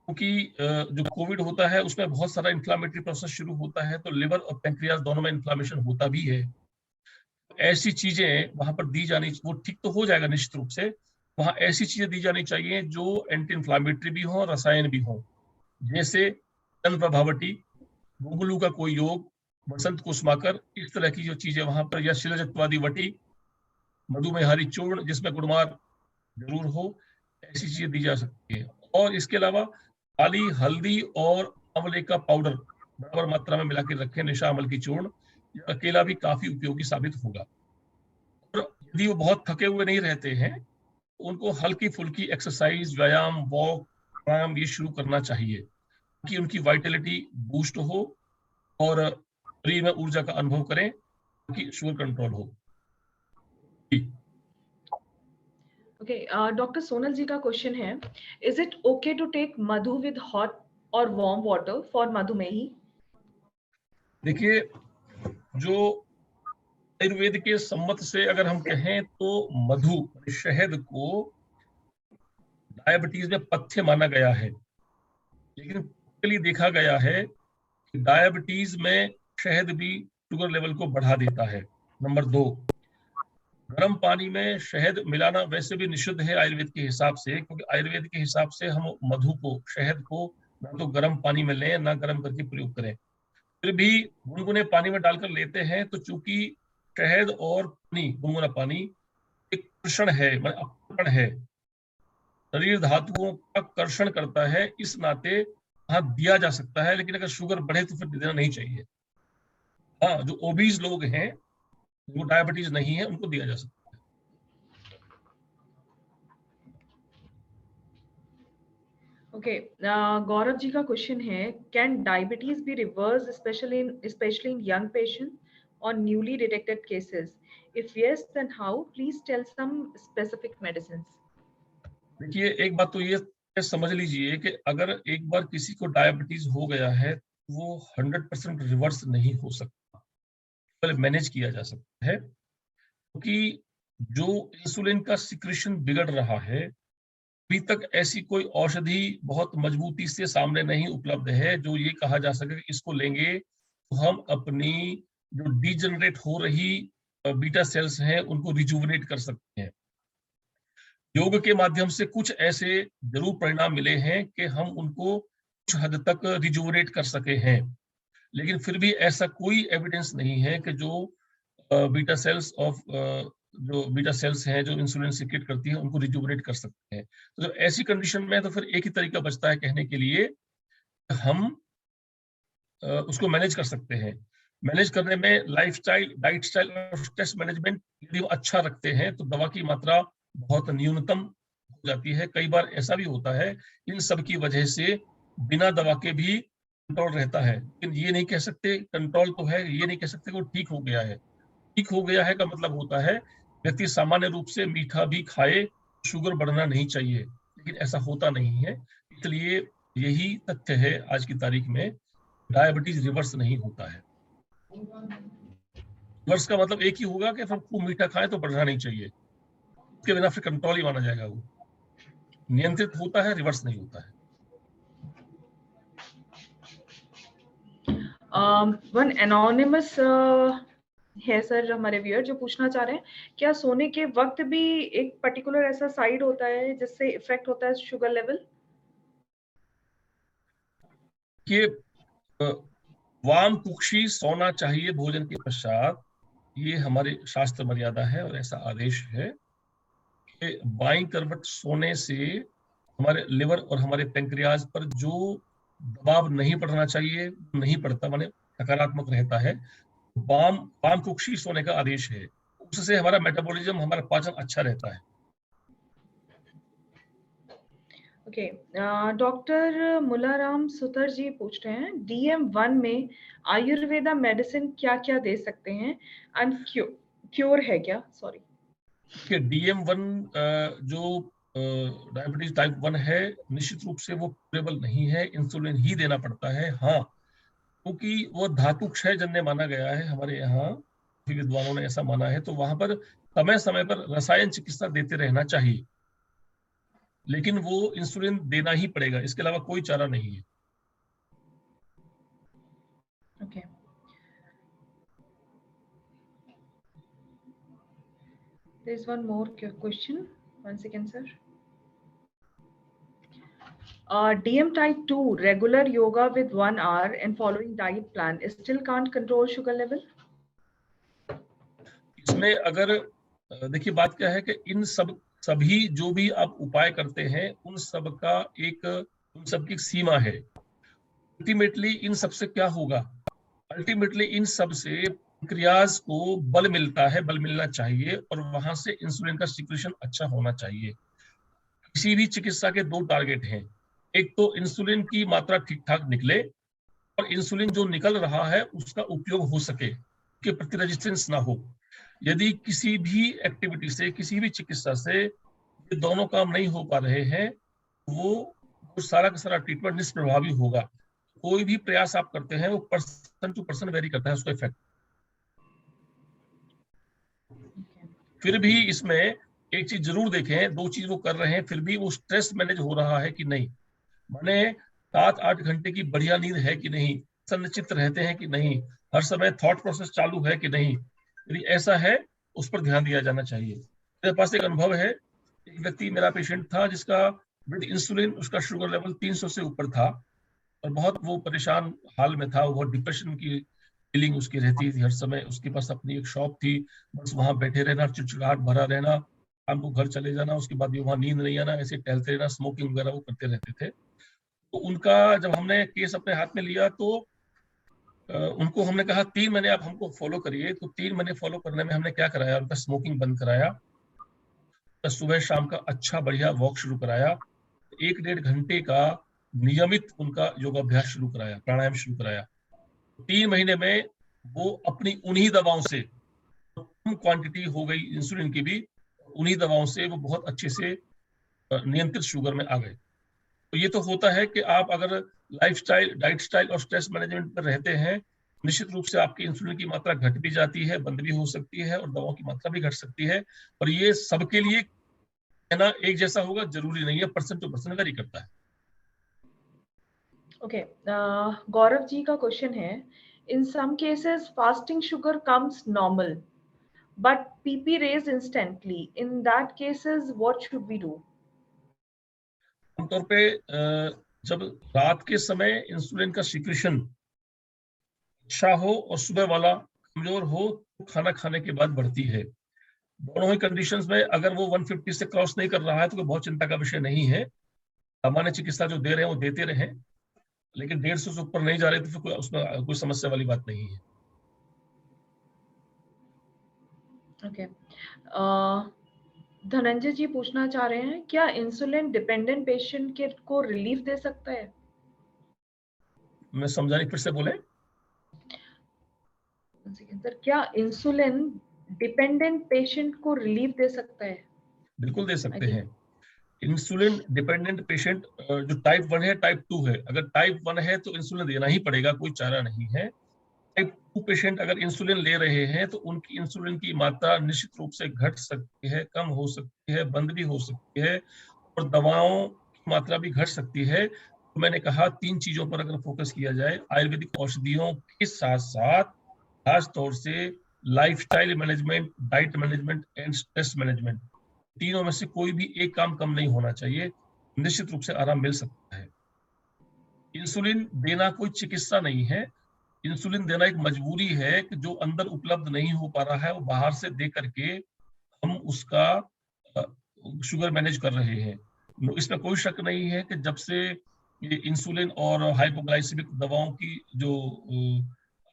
क्योंकि जो कोविड होता है उसमें बहुत सारा इन्फ्लामेटरी प्रोसेस शुरू होता है, तो लिवर और पैंक्रियाज दोनों में इन्फ्लामेशन होता भी है। ऐसी चीजें वहां पर दी जानी, वो ठीक तो हो जाएगा निश्चित रूप से, वहां ऐसी चीजें दी जानी चाहिए जो एंटी इन्फ्लामेटरी भी हो, रसायन भी हो, जैसे चंद्र प्रभावटी, गुगलू का कोई योग, बसंत कुसुमाकर, इस तरह की जो चीजें वहां पर, या शिलजत्वादी वटी, मधुमेहारी चूर्ण जिसमें गुणमार जरूर हो, ऐसी चीजें दी जा सकती है। और इसके अलावा काली हल्दी और आंवले का पाउडर बराबर मात्रा में मिला के रखें, निशा अमल की चूर्ण, अकेला भी काफी उपयोगी साबित होगा। और यदि वो बहुत थके हुए नहीं रहते हैं, उनको हल्की फुल्की एक्सरसाइज, व्यायाम, वॉक, प्राणायाम ये शुरू करना चाहिए, कि उनकी वाइटलिटी बूस्ट हो और शरीर में ऊर्जा का अनुभव करें, कि शुगर कंट्रोल हो। ओके, डॉक्टर सोनल जी का क्वेश्चन है, is it okay to take madhu with hot और वार्म वाटर फॉर मधुमेही? देखिए, जो आयुर्वेद के सम्मत से अगर हम कहें तो मधु, शहद को डायबिटीज में पथ्य माना गया है, लेकिन प्रैक्टिकली देखा गया है कि डायबिटीज में शहद भी शुगर लेवल को बढ़ा देता है। नंबर 2, गर्म पानी में शहद मिलाना वैसे भी निषिद्ध है आयुर्वेद के हिसाब से, क्योंकि आयुर्वेद के हिसाब से हम मधु को, शहद को ना तो गर्म पानी में लें, ना गर्म करके प्रयोग करें। फिर भी गुनगुने पानी में डालकर लेते हैं, तो चूंकि शहद और पानी, गुनगुना पानी एक कर्षण है, मतलब अपकरण है, शरीर धातुओं का कर्षण करता है, इस नाते हाँ दिया जा सकता है, लेकिन अगर शुगर बढ़े तो फिर देना नहीं चाहिए। हाँ, जो ओबीज लोग हैं, जो डायबिटीज नहीं है, उनको दिया जा सकता है। ओके, गौरव जी का क्वेश्चन है, can diabetes be reverse specially in young patient और newly detected cases? If yes then how? Please tell some specific medicines. देखिए, एक बात तो ये समझ लीजिए कि अगर एक बार किसी को डायबिटीज हो गया है, वो 100% रिवर्स नहीं हो सकता, पहले मैनेज किया जा सकता है, क्योंकि जो इंसुलिन का सिक्रेशन बिगड़ रहा है, अभी तक ऐसी कोई औषधि बहुत मजबूती से सामने नहीं उपलब्ध है जो ये कहा जा सके कि इसको लेंगे तो हम अपनी जो डिजनरेट हो रही बीटा सेल्स हैं उनको रिजुवनेट कर सकते हैं। योग के माध्यम से कुछ ऐसे जरूर परिणाम मिले हैं कि हम उनको कुछ हद तक रिजुवनेट कर सके हैं, लेकिन फिर भी ऐसा कोई एविडेंस नहीं है कि जो बीटा सेल्स ऑफ जो बीटा सेल्स हैं जो इंसुलिन सीक्रेट करती है उनको रिजुवनेट कर सकते हैं। तो जब ऐसी कंडीशन में तो फिर एक ही तरीका बचता है कहने के लिए, हम उसको मैनेज कर सकते हैं। मैनेज करने में लाइफस्टाइल, डाइट स्टाइल और स्ट्रेस मैनेजमेंट यदि वो अच्छा रखते हैं तो दवा की मात्रा बहुत न्यूनतम हो जाती है। कई बार ऐसा भी होता है, इन सब की वजह से बिना दवा के भी कंट्रोल रहता है, लेकिन ये नहीं कह सकते कंट्रोल तो है, ये नहीं कह सकते वो ठीक हो गया है। ठीक हो गया है का मतलब होता है व्यक्ति सामान्य रूप से मीठा भी खाए, शुगर बढ़ना नहीं चाहिए, लेकिन ऐसा होता नहीं है। इसलिए यही तथ्य है आज की तारीख में, डायबिटीज रिवर्स नहीं होता है। रिवर्स का मतलब एक ही होगा कि फिर खूब मीठा खाए तो बढ़ना नहीं चाहिए, उसके बिना फिर कंट्रोल ही माना जाएगा। वो नियंत्रित होता है, रिवर्स नहीं होता है। वन एनोनिमस है सर, हमारे व्यूअर जो पूछना चाह रहे हैं, क्या सोने के वक्त भी एक पर्टिकुलर ऐसा साइड होता है जिससे इफेक्ट होता है शुगर लेवल? कि वाम कुक्षी सोना चाहिए भोजन के पश्चात, ये हमारे शास्त्र मर्यादा है और ऐसा आदेश है कि बाईं करवट सोने से हमारे लिवर और हमारे पेंक्रियाज पर जो दबाव नहीं पड़ना चाहिए नहीं पड़ता, माने सकारात्मक रहता है। वाम वाम कुक्षी सोने का आदेश है, उससे हमारा मेटाबॉलिज्म, हमारा पाचन अच्छा रहता है। ओके, डॉक्टर मुलाराम सुतर जी पूछ रहे हैं, DM1 में आयुर्वेदा मेडिसिन क्या क्या दे सकते हैं एंड क्यों? क्योर है क्या? सॉरी। कि DM1 जो डायबिटीज टाइप 1 है, निश्चित रूप से वो क्यूरेबल नहीं है, इंसुलिन ही देना पड़ता है। हाँ, क्योंकि वो धातु क्षय जन्य माना गया है हमारे यहाँ, विद्वानों ने ऐसा माना है, तो वहां पर समय समय पर रसायन चिकित्सा देते रहना चाहिए, लेकिन वो इंसुलिन देना ही पड़ेगा, इसके अलावा कोई चारा नहीं है। Okay. There is one more question. One second, sir. DM type 2, regular yoga with 1 hour and following diet plan still can't control sugar level? इसमें अगर देखिए बात क्या है कि इन सभी जो भी आप उपाय करते हैं, उन सब की सीमा है। अल्टीमेटली इन सब से क्या होगा? अल्टीमेटली इन सब से पैंक्रियाज को बल मिलता है, बल मिलना चाहिए, और वहां से इंसुलिन का सिक्रेशन अच्छा होना चाहिए। किसी भी चिकित्सा के दो टारगेट हैं, एक तो इंसुलिन की मात्रा ठीक ठाक निकले, और इंसुलिन जो निकल रहा है उसका उपयोग हो सके, के प्रति रेजिस्टेंस ना हो। यदि किसी भी एक्टिविटी से, किसी भी चिकित्सा से ये दोनों काम नहीं हो पा रहे हैं, वो सारा का सारा ट्रीटमेंट निष्प्रभावी होगा। कोई भी प्रयास आप करते हैं वो पर्सन टू पर्सन वेरी करता है उसका इफेक्ट। फिर भी इसमें एक चीज जरूर देखें, दो चीज वो कर रहे हैं, फिर भी वो स्ट्रेस मैनेज हो रहा है कि नहीं, माने 7-8 घंटे की बढ़िया नींद है कि नहीं, संचित रहते हैं कि नहीं, हर समय थॉट प्रोसेस चालू है कि नहीं। यदि ऐसा है, उस पर ध्यान दिया जाना चाहिए। मेरे पास एक अनुभव है, एक व्यक्ति मेरा पेशेंट था जिसका ब्लड इंसुलिन, उसका शुगर लेवल 300 से ऊपर था, और बहुत वो परेशान हाल में था, वो बहुत डिप्रेशन की फीलिंग उसकी रहती थी हर समय। उसके पास अपनी एक शॉप थी, बस वहां बैठे रहना, चिड़चिड़ाहट भरा रहना, शाम को घर चले जाना, उसके बाद भी वहां नींद नहीं आना, ऐसे टहलते रहना, स्मोकिंग वगैरह वो करते रहते थे। तो उनका जब हमने केस अपने हाथ में लिया, तो उनको हमने कहा 3 महीने आप हमको फॉलो करिए। तो 3 महीने फॉलो करने में हमने क्या कराया, उनका स्मोकिंग बंद कराया, तो सुबह शाम का अच्छा बढ़िया वॉक शुरू कराया, 1-1.5 घंटे का नियमित उनका योगाभ्यास शुरू कराया, प्राणायाम शुरू कराया। 3 महीने में वो अपनी उन्हीं दवाओं से, कम क्वांटिटी हो गई इंसुलिन की भी, उन्हीं दवाओं से वो बहुत अच्छे से नियंत्रित शुगर में आ गए। तो ये तो होता है कि आप अगर लाइफस्टाइल, डाइट स्टाइल और स्ट्रेस मैनेजमेंट पर रहते हैं, निश्चित रूप से आपकी इंसुलिन की मात्रा घट भी जाती है, बंद भी हो सकती है, और दवाओं की मात्रा भी घट सकती है। और ये सबके लिए है ना, एक जैसा होगा जरूरी नहीं है, पर्सन टू पर्सन वेरी करता है। ओके। गौरव जी का क्वेश्चन है, in some cases fasting sugar comes normal but PP raised instantly. In that cases, what should we do? आमतौर पे जब रात के समय इंसुलिन का सिक्रेशन अच्छा हो और सुबह वाला कमजोर हो, तो खाना खाने के बाद बढ़ती है। दोनों ही कंडीशंस में अगर वो 150 से क्रॉस नहीं कर रहा है तो कोई बहुत चिंता का विषय नहीं है। सामान्य चिकित्सा जो दे रहे हैं वो देते रहे, लेकिन 150 से ऊपर नहीं जा रहे तो फिर कोई उसमें कोई समस्या वाली बात नहीं है। ओके। धनंजय जी पूछना चाह रहे हैं, क्या इंसुलिन डिपेंडेंट पेशेंट के को रिलीफ दे सकता है? मैं समझाने फिर से बोले। सर, क्या इंसुलिन डिपेंडेंट पेशेंट को रिलीफ दे सकता है? बिल्कुल दे सकते हैं। इंसुलिन डिपेंडेंट पेशेंट जो टाइप 1 है, टाइप 2 है, अगर टाइप 1 है तो इंसुलिन देना ही पड़ेगा, कोई चारा नहीं है। टाइप 2 पेशेंट अगर इंसुलिन ले रहे हैं तो उनकी इंसुलिन की मात्रा निश्चित रूप से घट सकती है, कम हो सकती है, बंद भी हो सकती है, और दवाओं की मात्रा भी घट सकती है। तो मैंने कहा 3 चीजों पर अगर फोकस किया जाए, आयुर्वेदिक औषधियों के साथ साथ खास तौर से lifestyle management, diet management and stress management, तीनों में से कोई भी एक काम कम नहीं होना चाहिए, निश्चित रूप से आराम मिल सकता है। इंसुलिन देना कोई चिकित्सा नहीं है, इंसुलिन देना एक मजबूरी है कि जो अंदर उपलब्ध नहीं हो पा रहा है वो बाहर से दे करके हम उसका शुगर मैनेज कर रहे हैं। इसमें कोई शक नहीं है कि जब से ये इंसुलिन और हाइपोग्लाइसेमिक दवाओं की जो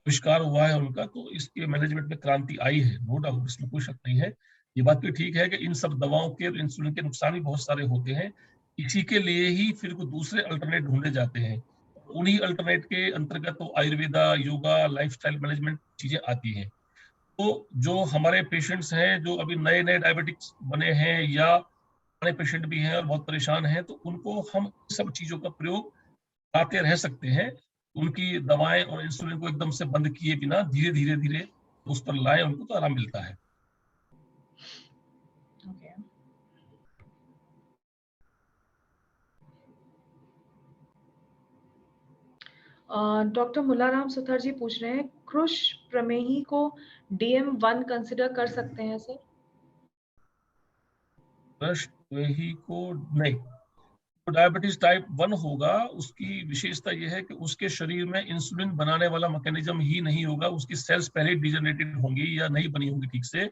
आविष्कार हुआ है उनका, तो इसके मैनेजमेंट में क्रांति आई है, नो डाउट, इसमें कोई शक नहीं है। ये बात तो ठीक है कि इन सब दवाओं के, इंसुलिन के नुकसान भी बहुत सारे होते हैं, इसी के लिए ही फिर को दूसरे अल्टरनेट ढूंढे जाते हैं। उन्हीं अल्टरनेट के अंतर्गत तो आयुर्वेदा, योगा, लाइफस्टाइल मैनेजमेंट चीजें आती हैं। तो जो हमारे पेशेंट्स हैं, जो अभी नए नए डायबिटिक्स बने हैं या पुराने पेशेंट भी हैं और बहुत परेशान हैं, तो उनको हम इन सब चीजों का प्रयोग आते रह सकते हैं। उनकी दवाएं और इंसुलिन को एकदम से बंद किए बिना धीरे धीरे धीरे उस पर लाएं, उनको तो आराम मिलता है। Okay. डॉक्टर मुल्लाराम सुथर जी पूछ रहे हैं, कृष प्रमेही को DM1 कंसिडर कर सकते हैं सर? वही को नहीं, तो डायबिटीज टाइप 1 होगा, उसकी विशेषता यह है कि उसके शरीर में इंसुलिन बनाने वाला मैकेनिज्म ही नहीं होगा, उसकी सेल्स पहले डिजनरेटेड होंगी या नहीं बनी होंगी ठीक से।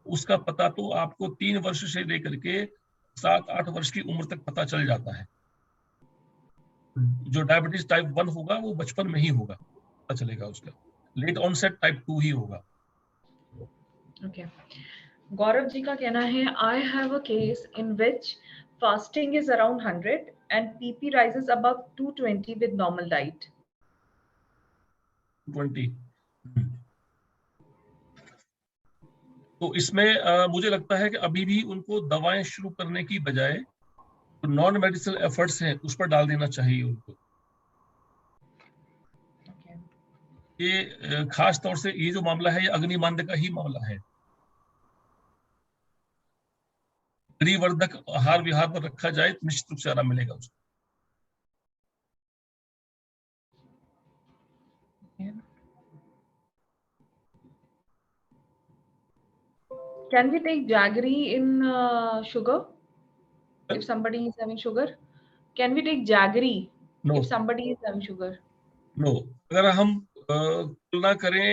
उसका पता तो आपको 3 वर्ष से लेकर के 7-8 वर्ष की उम्र तक पता चल जाता है। जो डायबिटीज टाइप 1 होगा वो बचपन में ही होगा, पता चलेगा उसका। लेट ऑनसेट टाइप 2 ही होगा। ओके। गौरव जी का कहना है, I have a case in which fasting is around 100 and PP rises above 220 with normal diet. 20। तो इसमें मुझे लगता है कि अभी भी उनको दवाएं शुरू करने की बजाय तो नॉन मेडिसिनल एफर्ट्स हैं उस पर डाल देना चाहिए उनको। Okay. ये खास तौर से ये जो मामला है, ये अग्निमांद का ही मामला है। त्रिवर्धक आहार विहार पर रखा जाए तो निश्चित रूप से आराम मिलेगा उसको। Yeah. Can we take jaggery in sugar if somebody is having sugar? Can we take jaggery no if somebody is having sugar? No, अगर हम तुलना करें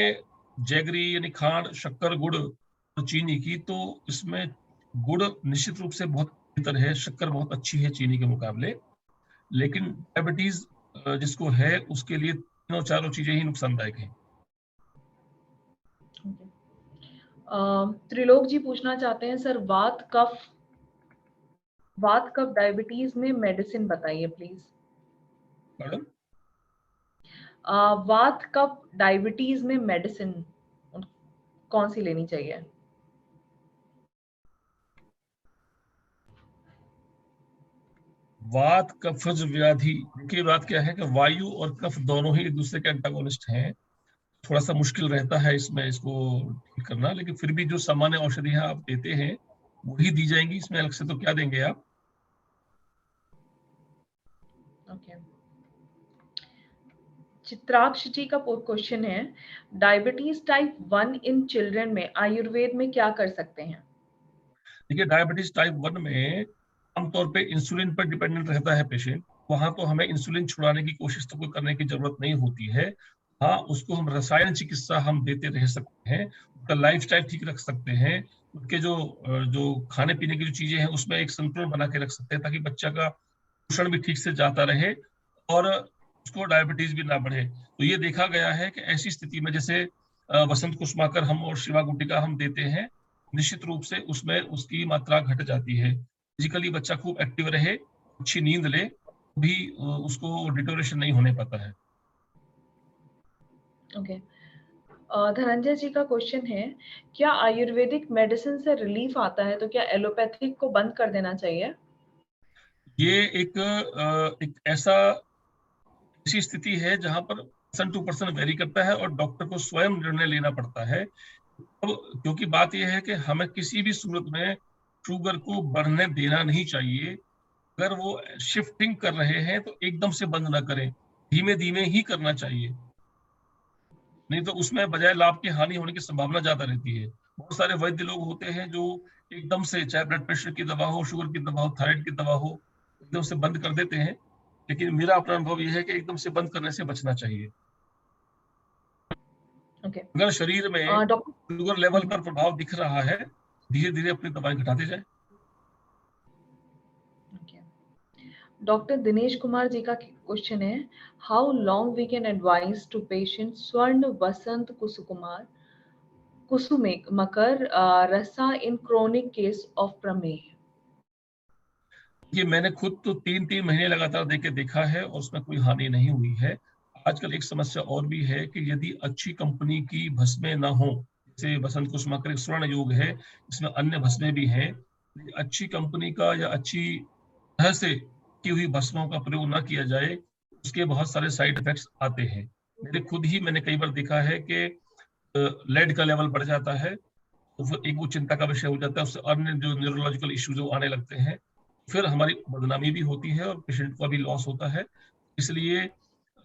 जैगरी यानी खांड, शक्कर, गुड़ और चीनी की, तो इसमें गुड़ निश्चित रूप से बहुत बेहतर है, शक्कर बहुत अच्छी है चीनी के मुकाबले। लेकिन डायबिटीज जिसको है उसके लिए तीनों चारों चीजें ही नुकसानदायक हैं। त्रिलोक जी पूछना चाहते हैं, सर वात कफ डायबिटीज में मेडिसिन बताइए प्लीज। मैडम, वात कफ डायबिटीज में मेडिसिन कौन सी लेनी चाहिए? वात कफज व्याधि, देखिए बात क्या है कि वायु और कफ दोनों ही एक दूसरे के एंटागोनिस्ट हैं। थोड़ा सा मुश्किल रहता है इसमें इसको ठीक करना, लेकिन फिर भी जो सामान्य औषधियां आप देते हैं वही दी जाएंगी, इसमें अलग से तो क्या देंगे आप। ओके। चित्राक्ष जी का क्वेश्चन है, डायबिटीज टाइप 1 इन चिल्ड्रन में आयुर्वेद में क्या कर सकते हैं? देखिए डायबिटीज टाइप 1 में आमतौर पे इंसुलिन पर डिपेंडेंट रहता है पेशेंट, वहां तो हमें इंसुलिन छुड़ाने की कोशिश तो कोई करने की जरूरत नहीं होती है। हाँ, उसको हम रसायन चिकित्सा हम देते रह सकते हैं, उसका लाइफस्टाइल ठीक रख सकते हैं, उसके जो खाने पीने की जो चीजें हैं उसमें एक संतुलन बना के रख सकते हैं, ताकि बच्चा का पोषण भी ठीक से जाता रहे और उसको डायबिटीज भी ना बढ़े। तो ये देखा गया है कि ऐसी स्थिति में जैसे वसंत कुसुमाकर हम और शिवा गुटिका हम देते हैं, निश्चित रूप से उसमें उसकी मात्रा घट जाती है। फिजिकली बच्चा खूब एक्टिव रहे, अच्छी नींद ले, भी उसको डिटोरेशन नहीं होने पाता है। ओके। धनंजय जी का क्वेश्चन है, क्या आयुर्वेदिक मेडिसिन से रिलीफ आता है तो क्या एलोपैथिक को बंद कर देना चाहिए? ये एक ऐसी स्थिति है जहां पर पर्सन टू पर्सन वेरी करता है और डॉक्टर को स्वयं निर्णय लेना पड़ता है। अब क्योंकि बात यह है कि हमें किसी भी सूरत में शुगर को बढ़ने देना नहीं चाहिए। अगर वो शिफ्टिंग कर रहे हैं तो एकदम से बंद ना करें, धीमे धीमे ही करना चाहिए, नहीं तो उसमें बजाय लाभ की हानि होने की संभावना ज्यादा रहती है। बहुत सारे वैद्य लोग होते हैं जो एकदम से, चाहे ब्लड प्रेशर की दवा हो, शुगर की दवा हो, थायराइड की दवा हो, एकदम से बंद कर देते हैं। लेकिन मेरा अपना अनुभव यह है कि एकदम से बंद करने से बचना चाहिए। ओके। अगर शरीर में डॉक्टर शुगर लेवल पर प्रभाव दिख रहा है, धीरे धीरे अपनी दवाएं घटाते जाए। डॉक्टर दिनेश कुमार जी का क्वेश्चन है, how long we can advise to patient Swarna Vasant Kusumakar Rasa in chronic case of prameha? ये मैंने खुद तो 3-3 महीने लगातार देके देखा है और उसमें कोई हानि नहीं हुई है। आजकल एक समस्या और भी है कि यदि अच्छी कंपनी की भस्में ना हो जैसे बसंत कुसुमाकर एक स्वर्ण योग है, इसमें अन्य भस्में भी हैं। अच्छी कंपनी का या अच्छी तरह से की हुई भस्मों का प्रयोग ना किया जाए, उसके बहुत सारे साइड इफेक्ट्स आते हैं। मैंने कई बार देखा है कि लेड का लेवल बढ़ जाता है, तो फिर एक वो चिंता का विषय हो जाता है, उससे अन्य जो न्यूरोलॉजिकल इश्यूज वो आने लगते हैं, फिर हमारी बदनामी भी होती है और पेशेंट का भी लॉस होता है। इसलिए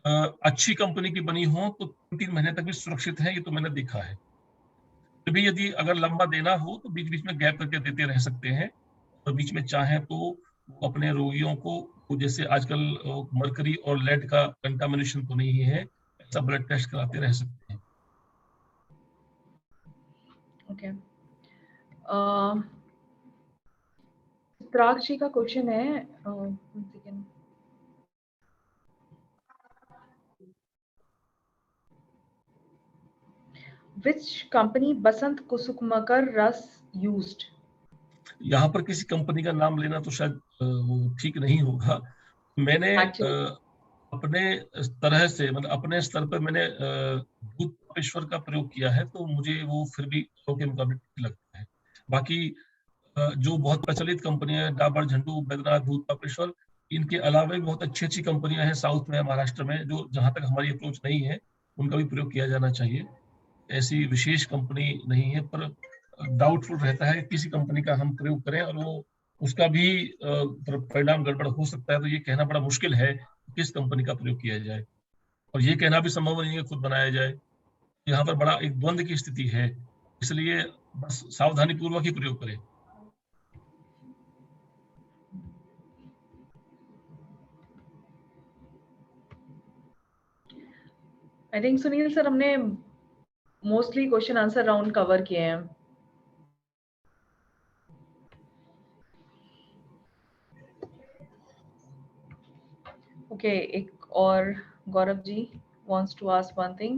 अच्छी कंपनी की बनी हो तो 3 महीने तक भी सुरक्षित है, ये तो मैंने देखा है। फिर भी यदि अगर लंबा देना हो तो बीच-बीच में गैप करके देते रह सकते हैं, और बीच में चाहें तो वो अपने रोगियों को, वो जैसे आजकल मरकरी और लेड का कंटामिनेशन तो नहीं है, ऐसा ब्लड टेस्ट कराते रह सकते हैं। ओके, चित्राग जी का क्वेश्चन है, सेकेंड, which company बसंत कुसुमाकर रस used? यहाँ पर किसी कंपनी का नाम लेना तो शायद वो ठीक नहीं होगा। मैंने Actually, अपने तरह से, मतलब अपने स्तर पर मैंने दूध पेशवर का प्रयोग किया है, तो मुझे वो फिर भी औरों के मुकाबले ठीक लगता है। बाकी जो बहुत प्रचलित कंपनियां हैं, डाबर, झंडू, बैद्यनाथ, दूध पेशवर, इनके अलावा भी बहुत अच्छी-अच्छी कंपनियां हैं साउथ में, महाराष्ट्र में, जो जहाँ तक हमारी अप्रोच नहीं है, उनका भी प्रयोग किया जाना चाहिए। ऐसी विशेष कंपनी नहीं है, पर डाउटफुल रहता है कि किसी कंपनी का हम प्रयोग करें और वो उसका भी परिणाम गड़बड़ हो सकता है, तो ये कहना बड़ा मुश्किल है किस कंपनी का प्रयोग किया जाए, और ये कहना भी संभव नहीं है खुद बनाया जाए। यहाँ पर बड़ा एक द्वंद की स्थिति है, इसलिए बस सावधानी पूर्वक ही प्रयोग करें। आई थिंक सुनील सर हमने mostly question answer round cover किए हैं। ओके, एक और Gaurav ji wants to ask one thing.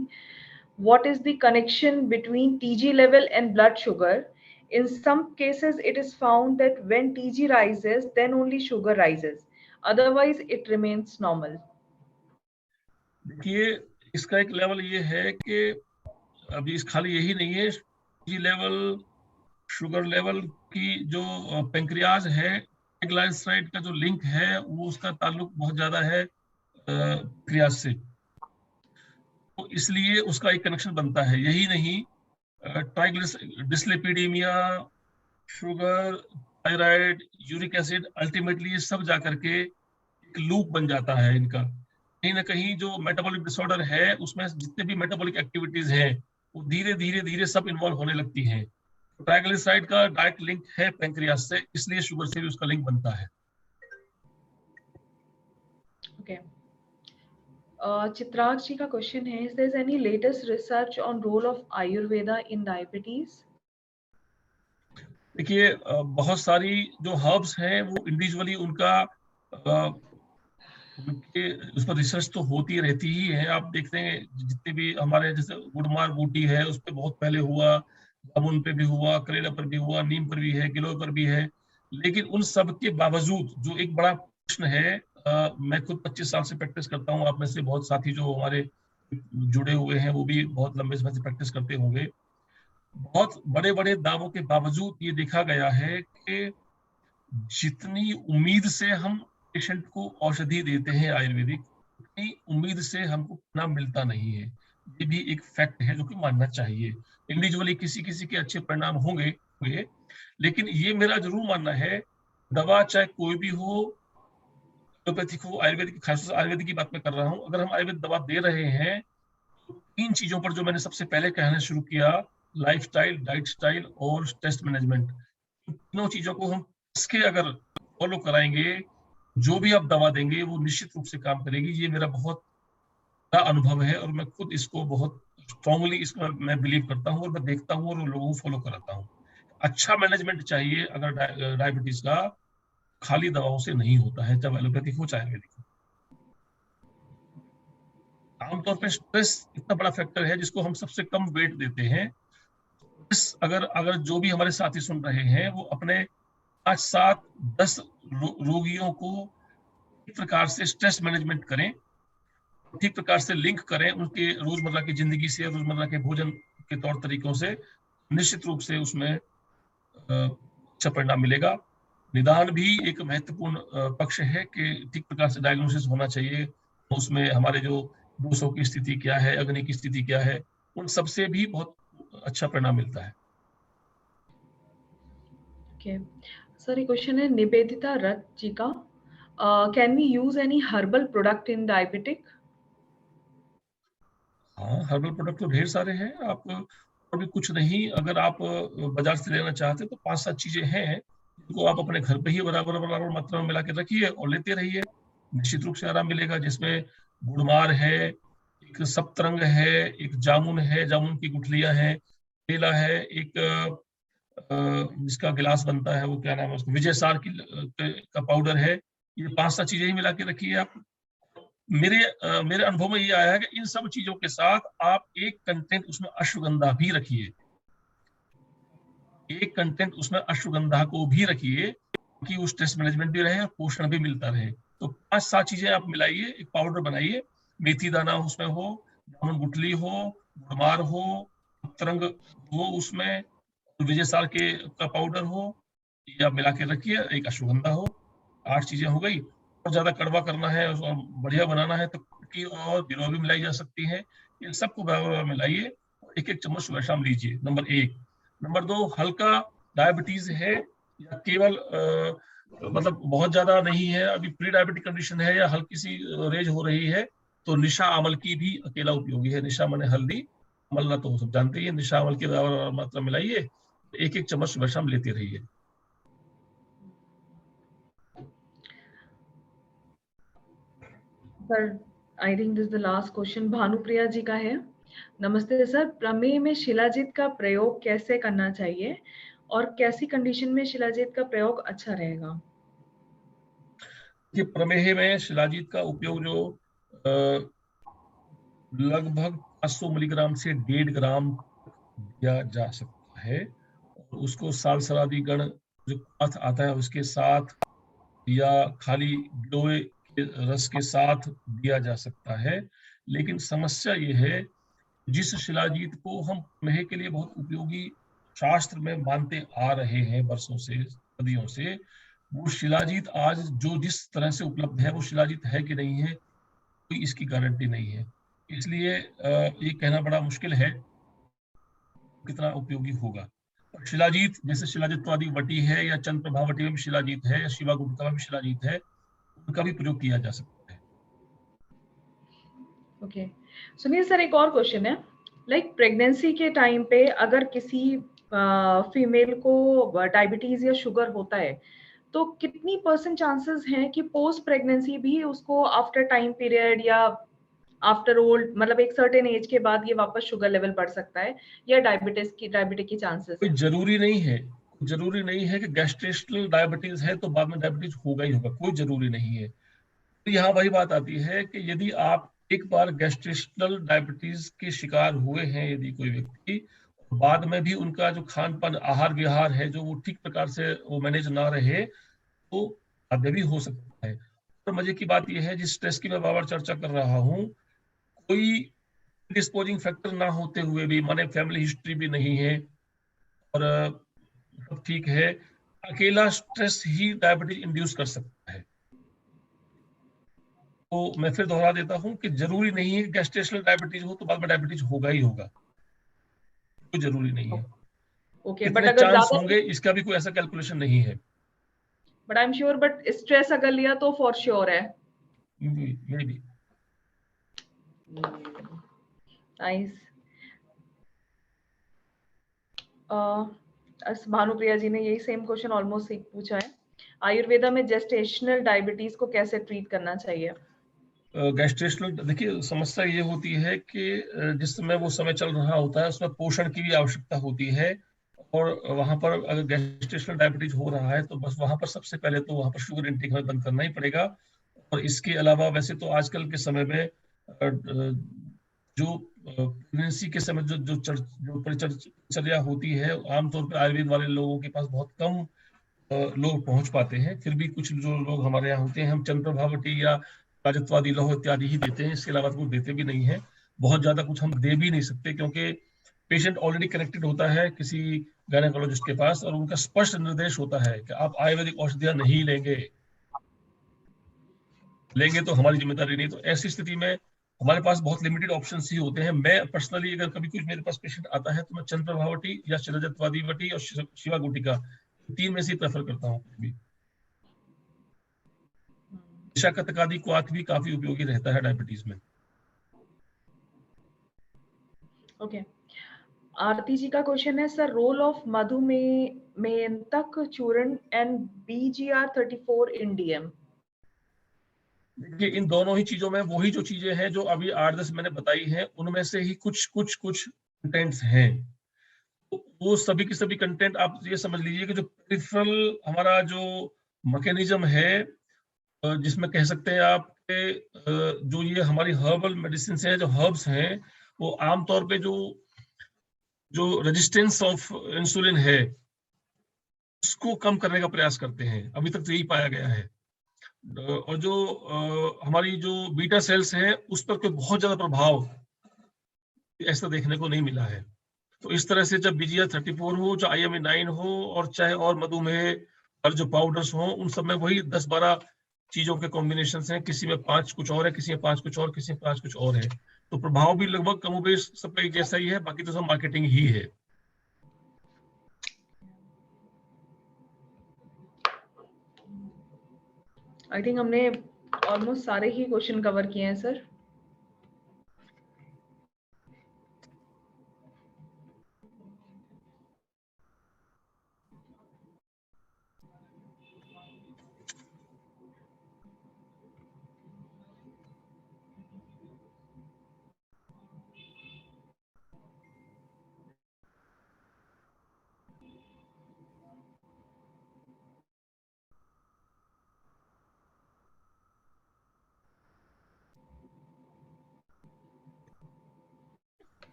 What is the connection between TG level and blood sugar? In some cases, it is found that when TG rises, then only sugar rises. Otherwise, it remains normal. देखिए, इसका एक level ये है कि अभी इस खाली यही नहीं है, TG लेवल, शुगर लेवल की जो पेंक्रियाज है, ट्राइग्लिसराइड का जो लिंक है, वो उसका ताल्लुक बहुत ज्यादा है पेंक्रियाज से, तो इसलिए उसका एक कनेक्शन बनता है। यही नहीं, dyslipidemia, sugar, thyroid, uric acid, ultimately ये सब जाकर के एक लूप बन जाता है इनका। कहीं ना कहीं जो मेटाबॉलिक डिसऑर्डर है, उसमें जितने भी मेटाबॉलिक एक्टिविटीज हैं, वो धीरे धीरे धीरे सब इन्वॉल्व होने लगती हैं। ट्राइग्लिसराइड का डायरेक्ट लिंक है पेंक्रियास से, इसलिए शुगर से भी उसका लिंक बनता है। Okay. चित्राग जी का क्वेश्चन है, is there any latest research on role of Ayurveda in diabetes? देखिए, बहुत सारी जो हर्ब्स हैं वो इंडिविजुअली उनका उनके उस पर रिसर्च तो होती रहती ही है। आप देखते हैं जितने भी हमारे, जैसे गुड़मार बूटी है, उस पर बहुत पहले हुआ, जामुन पे भी हुआ, करेला पर भी हुआ, नीम पर भी है, गिलोय पर भी है। लेकिन उन सब के बावजूद जो एक बड़ा प्रश्न है, मैं खुद 25 साल से प्रैक्टिस करता हूँ, आप में से बहुत साथी जो हमारे जुड़े हुए हैं वो भी बहुत लंबे समय से प्रैक्टिस करते होंगे। बहुत बड़े बड़े दावों के बावजूद ये देखा गया है कि जितनी उम्मीद से हम पेशेंट को औषधि देते हैं आयुर्वेदिक, उतनी उम्मीद से हमको परिणाम मिलता नहीं है। ये भी एक फैक्ट है जो कि मानना चाहिए। इंडिविजुअली किसी किसी के अच्छे परिणाम होंगे, लेकिन ये मेरा जरूर मानना है, दवा चाहे कोई भी हो, एलोपैथिक हो, आयुर्वेदिक, खासतौर से आयुर्वेदिक की बात मैं कर रहा हूँ, अगर हम आयुर्वेद दवा दे रहे हैं तो 3 चीजों पर जो मैंने सबसे पहले कहना शुरू किया, लाइफस्टाइल, डाइट स्टाइल और टेस्ट मैनेजमेंट, तीनों चीजों को हम इसके अगर फॉलो कराएंगे, जो भी आप दवा देंगे वो निश्चित रूप से काम करेगी। ये मेरा बहुत बड़ा अनुभव है, और मैं खुद इसको बहुत स्ट्रांगली इसको मैं बिलीव करता हूँ, और मैं देखता हूँ और लोगों को फॉलो कराता हूँ। अच्छा मैनेजमेंट चाहिए अगर डायबिटीज का, खाली दवाओं से नहीं होता है, चाहे एलोपैथिक हो चाहे आयुर्वेदिक हो। आमतौर पर स्ट्रेस इतना बड़ा फैक्टर है जिसको हम सबसे कम वेट देते हैं। अगर अगर जो भी हमारे साथी सुन रहे हैं वो अपने 5, 7, 10 रोगियों को एक प्रकार से स्ट्रेस मैनेजमेंट करें, ठीक प्रकार से लिंक करें उनके रोजमर्रा की जिंदगी से, रोजमर्रा के भोजन के तौर तरीकों से, निश्चित रूप से उसमें अच्छा परिणाम मिलेगा। निदान भी एक महत्वपूर्ण पक्ष है कि ठीक प्रकार से डायग्नोसिस होना चाहिए। उसमें हमारे जो दोषों की स्थिति क्या है, अग्नि की स्थिति क्या है, उन सबसे भी बहुत अच्छा परिणाम मिलता है। ओके सर, एक क्वेश्चन है निवेदिता रथ जी का, can we use any herbal product in diabetic? हाँ, हर्बल प्रोडक्ट तो ढेर सारे हैं। आप और भी कुछ नहीं, अगर आप बाजार से लेना चाहते हैं तो 5-7 चीजें हैं जिनको आप अपने घर पे ही बराबर बराबर मात्रा में मिला के रखिए और लेते रहिए। निश्चित रूप से आराम मिलेगा। जिसमें गुड़मार है, एक सप्तरंग है, एक जामुन है, जामुन की गुठलियां हैं, केला है, एक जिसका गिलास बनता है वो क्या नाम है उसका, विजय सार की का पाउडर है। ये 5-7 चीजें ही मिला के रखिए आप। मेरे अनुभव में ये आया है कि इन सब चीजों के साथ आप एक कंटेंट उसमें अश्वगंधा भी रखिए, एक कंटेंट उसमें अश्वगंधा को भी रखिए कि वो स्ट्रेस मैनेजमेंट भी रहे और पोषण भी मिलता रहे। तो 5-7 चीजें आप मिलाइए, एक पाउडर बनाइए। मेथी दाना उसमें हो, जामुन गुठली हो, गुड़मार हो, तरंग हो उसमें, विजय साल के का पाउडर हो, या मिला के रखिए, एक अश्वगंधा हो। 8 चीजें हो गई। और ज्यादा कड़वा करना है और बढ़िया बनाना है तो की और गिलोय भी मिलाई जा सकती है। इन सबको बराबर मिलाइए और एक एक चम्मच सुबह शाम लीजिए। नंबर 1। नंबर 2, हल्का डायबिटीज है या केवल मतलब बहुत ज्यादा नहीं है, अभी प्री डायबिटिक कंडीशन है या हल्की सी रेज हो रही है, तो निशा अमल की भी अकेला उपयोगी है। निशा माने हल्दी, अमल तो सब जानते ही है। निशा अमल की बराबर मात्रा मिलाइए, एक एक चम्मच सुबह शाम लेते रहिए। Sir, I think this the last question Bhanupriya ji का है। नमस्ते सर, प्रमेय में शिलाजीत का प्रयोग कैसे करना चाहिए और कैसी कंडीशन में शिलाजीत का प्रयोग अच्छा रहेगा? ये प्रमेह में शिलाजीत का उपयोग जो लगभग 500 मिलीग्राम से 1.5 ग्राम दिया जा सकता है, और उसको सालसरादी गण जो क्वाथ आता है उसके साथ या खाली गिलोय के रस के साथ दिया जा सकता है। लेकिन समस्या ये है, जिस शिलाजीत को हम प्रमेह के लिए बहुत उपयोगी शास्त्र में मानते आ रहे हैं वर्षों से, सदियों से, वो शिलाजीत आज जो जिस तरह से उपलब्ध है वो शिलाजीत है कि नहीं है, कोई इसकी गारंटी नहीं है। इसलिए ये कहना बड़ा मुश्किल है कितना उपयोगी होगा। और शिलाजीत जैसे शिलाजित्वादी वटी है या चंद्र प्रभावटी में भी शिलाजीत है या शिवा गुप्ता में भी शिलाजीत है, उनका भी प्रयोग किया जा सकता है। ओके सुनिए सर, एक और क्वेश्चन है, लाइक प्रेगनेंसी के टाइम पे अगर किसी फीमेल को डायबिटीज या शुगर होता है तो कितनी परसेंट चांसेस हैं कि पोस्ट प्रेगनेंसी भी उसको आफ्टर टाइम पीरियड या आफ्टर ओल्ड, मतलब एक सर्टेन एज के बाद ये वापस शुगर लेवल बढ़ सकता है या डायबिटिक की चांसेस कोई है? जरूरी नहीं है, जरूरी नहीं है कि गैस्ट्रेशनल डायबिटीज है तो बाद में डायबिटीज होगा ही होगा, कोई जरूरी नहीं है। तो यहाँ वही बात आती है कि यदि आप एक बार गैस्ट्रेशनल डायबिटीज के शिकार हुए हैं, यदि कोई व्यक्ति, बाद में भी उनका जो खान पान आहार विहार है जो वो ठीक प्रकार से वो मैनेज ना रहे, तो अभी भी हो सकता है। और मजे की बात यह है, जिस स्ट्रेस की मैं बार बार चर्चा कर रहा हूँ, कोई डिस्पोजिंग फैक्टर ना होते हुए भी, माने फैमिली हिस्ट्री भी नहीं है और सब ठीक है, अकेला स्ट्रेस ही डायबिटीज इंड्यूस कर सकता है। तो मैं फिर दोहरा देता हूँ कि जरूरी नहीं है कि गैस्ट्रेशनल डायबिटीज हो तो बाद में डायबिटीज होगा ही होगा, कोई जरूरी नहीं है। ओके बट कितने अगर चांस ज्यादा, होंगे इसका भी कोई ऐसा कैलकुलेशन नहीं है। But I am sure, but stress अगर लिया तो फॉर श्योर है। May be. नाइस। भानुप्रिया जी ने यही सेम क्वेश्चन ऑलमोस्ट पूछा है, आयुर्वेदा में जेस्टेशनल डायबिटीज को कैसे ट्रीट करना चाहिए? गैस्ट्रेशनल, देखिए समस्या ये होती है कि जिस समय वो समय चल रहा होता है उसमें पोषण की भी आवश्यकता होती है, और वहां पर अगर गैस्ट्रेशनल डायबिटीज हो रहा है तो बस वहां पर सबसे पहले तो वहां पर शुगर इंटेक हमें बंद करना ही पड़ेगा। और इसके अलावा वैसे तो आजकल के समय में जो प्रेगनेंसी के समय जो परिचर्या होती है, आमतौर पर आयुर्वेद वाले लोगों के पास बहुत कम लोग पहुंच पाते हैं। फिर भी कुछ जो लोग हमारे यहाँ होते हैं, हम चंद्र प्रभावटी या राजत्वादी लौह इत्यादि ही देते हैं, इसके अलावा तो कुछ देते भी नहीं है। बहुत ज्यादा कुछ हम दे भी नहीं सकते, क्योंकि पेशेंट ऑलरेडी कनेक्टेड होता है किसी गायनेकोलॉजिस्ट के पास और उनका स्पष्ट निर्देश होता है कि आप आयुर्वेदिक औषधियां नहीं लेंगे तो हमारी जिम्मेदारी नहीं। तो ऐसी स्थिति में हमारे पास बहुत लिमिटेड ऑप्शंस ही होते हैं। मैं पर्सनली अगर कभी कुछ मेरे पास पेशेंट आता है तो मैं चंद्र प्रभावटी या शिलाजित वटी और शिवा गुटिका, 3 में से प्रेफर करता हूँ। दिशा कतकादि क्वाथ भी काफी उपयोगी रहता है डायबिटीज में। ओके, आरती जी का क्वेश्चन है, सर रोल ऑफ मधुमेहतक चूर्ण एंड BGR34 इन डीएम। देखिए इन दोनों ही चीजों में वही जो चीजें हैं जो अभी 8-10 मैंने बताई हैं, उनमें से ही कुछ कंटेंट्स हैं। तो वो सभी की सभी कंटेंट आप ये समझ लीजिए कि जो पेरिफेरल हमारा जो मैकेनिज्म है, जिसमें कह सकते हैं आप कि जो ये हमारी हर्बल मेडिसिन है, जो हर्ब्स हैं, वो आमतौर पे जो रेजिस्टेंस ऑफ इंसुलिन है उसको कम करने का प्रयास करते हैं। अभी तक तो यही पाया गया है। और जो हमारी जो बीटा सेल्स हैं उस पर कोई बहुत ज्यादा प्रभाव ऐसा देखने को नहीं मिला है। तो इस तरह से जब BGR34 हो, चाहे IMA9 हो और चाहे और मधुमेह और जो पाउडर्स हो, उन सब में वही 10-12 चीजों के कॉम्बिनेशन हैं। किसी में 5 कुछ और है, किसी में 5 कुछ और, किसी में 5 कुछ और है। तो प्रभाव भी लगभग कमोबेश सबका जैसा ही है, बाकी तो सब मार्केटिंग ही है। आई थिंक हमने ऑलमोस्ट सारे ही क्वेश्चन कवर किए हैं सर।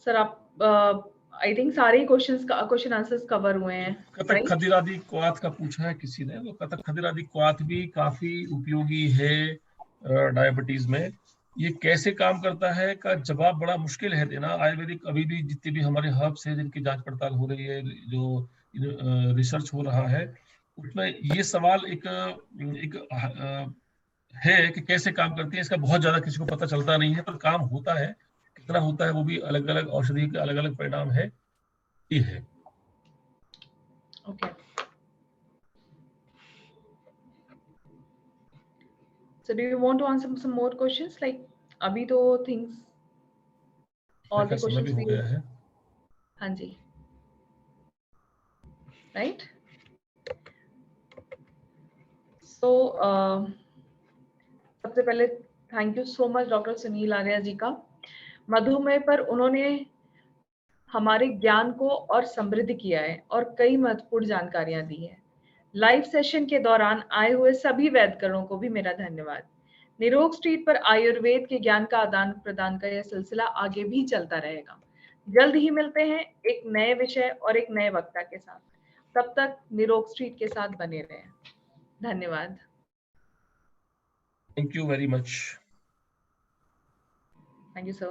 सर आप आई थिंक सारे क्वेश्चन आंसर्स कवर हुए हैं। कतक खदिरादि क्वाथ का पूछा है किसी ने, तो कतक खदिरादि क्वाथ भी काफी उपयोगी है डायबिटीज में। ये कैसे काम करता है का जवाब बड़ा मुश्किल है देना। आयुर्वेदिक अभी भी जितने भी हमारे हर्ब्स है जिनकी जांच पड़ताल हो रही है, जो रिसर्च हो रहा है, उसमें ये सवाल एक है कि कैसे काम करती है, इसका बहुत ज्यादा किसी को पता चलता नहीं है। पर काम होता है, कितना होता है वो भी अलग अलग औषधि के अलग अलग परिणाम है, ये है। Okay, so do you want to answer some more questions? Like अभी तो things all the समय भी questions हो गया है। हाँ जी, राइट। सो सबसे पहले thank you so much doctor Sunil Arya ji का। मधुमेह पर उन्होंने हमारे ज्ञान को और समृद्ध किया है और कई महत्वपूर्ण जानकारियां दी है। लाइव सेशन के दौरान आए हुए सभी वैद्यकरों को भी मेरा धन्यवाद। निरोग स्ट्रीट पर आयुर्वेद के ज्ञान का आदान प्रदान का यह सिलसिला आगे भी चलता रहेगा। जल्द ही मिलते हैं एक नए विषय और एक नए वक्ता के साथ। तब तक निरोग स्ट्रीट के साथ बने रहें। धन्यवाद। Thank you very much. Thank you sir.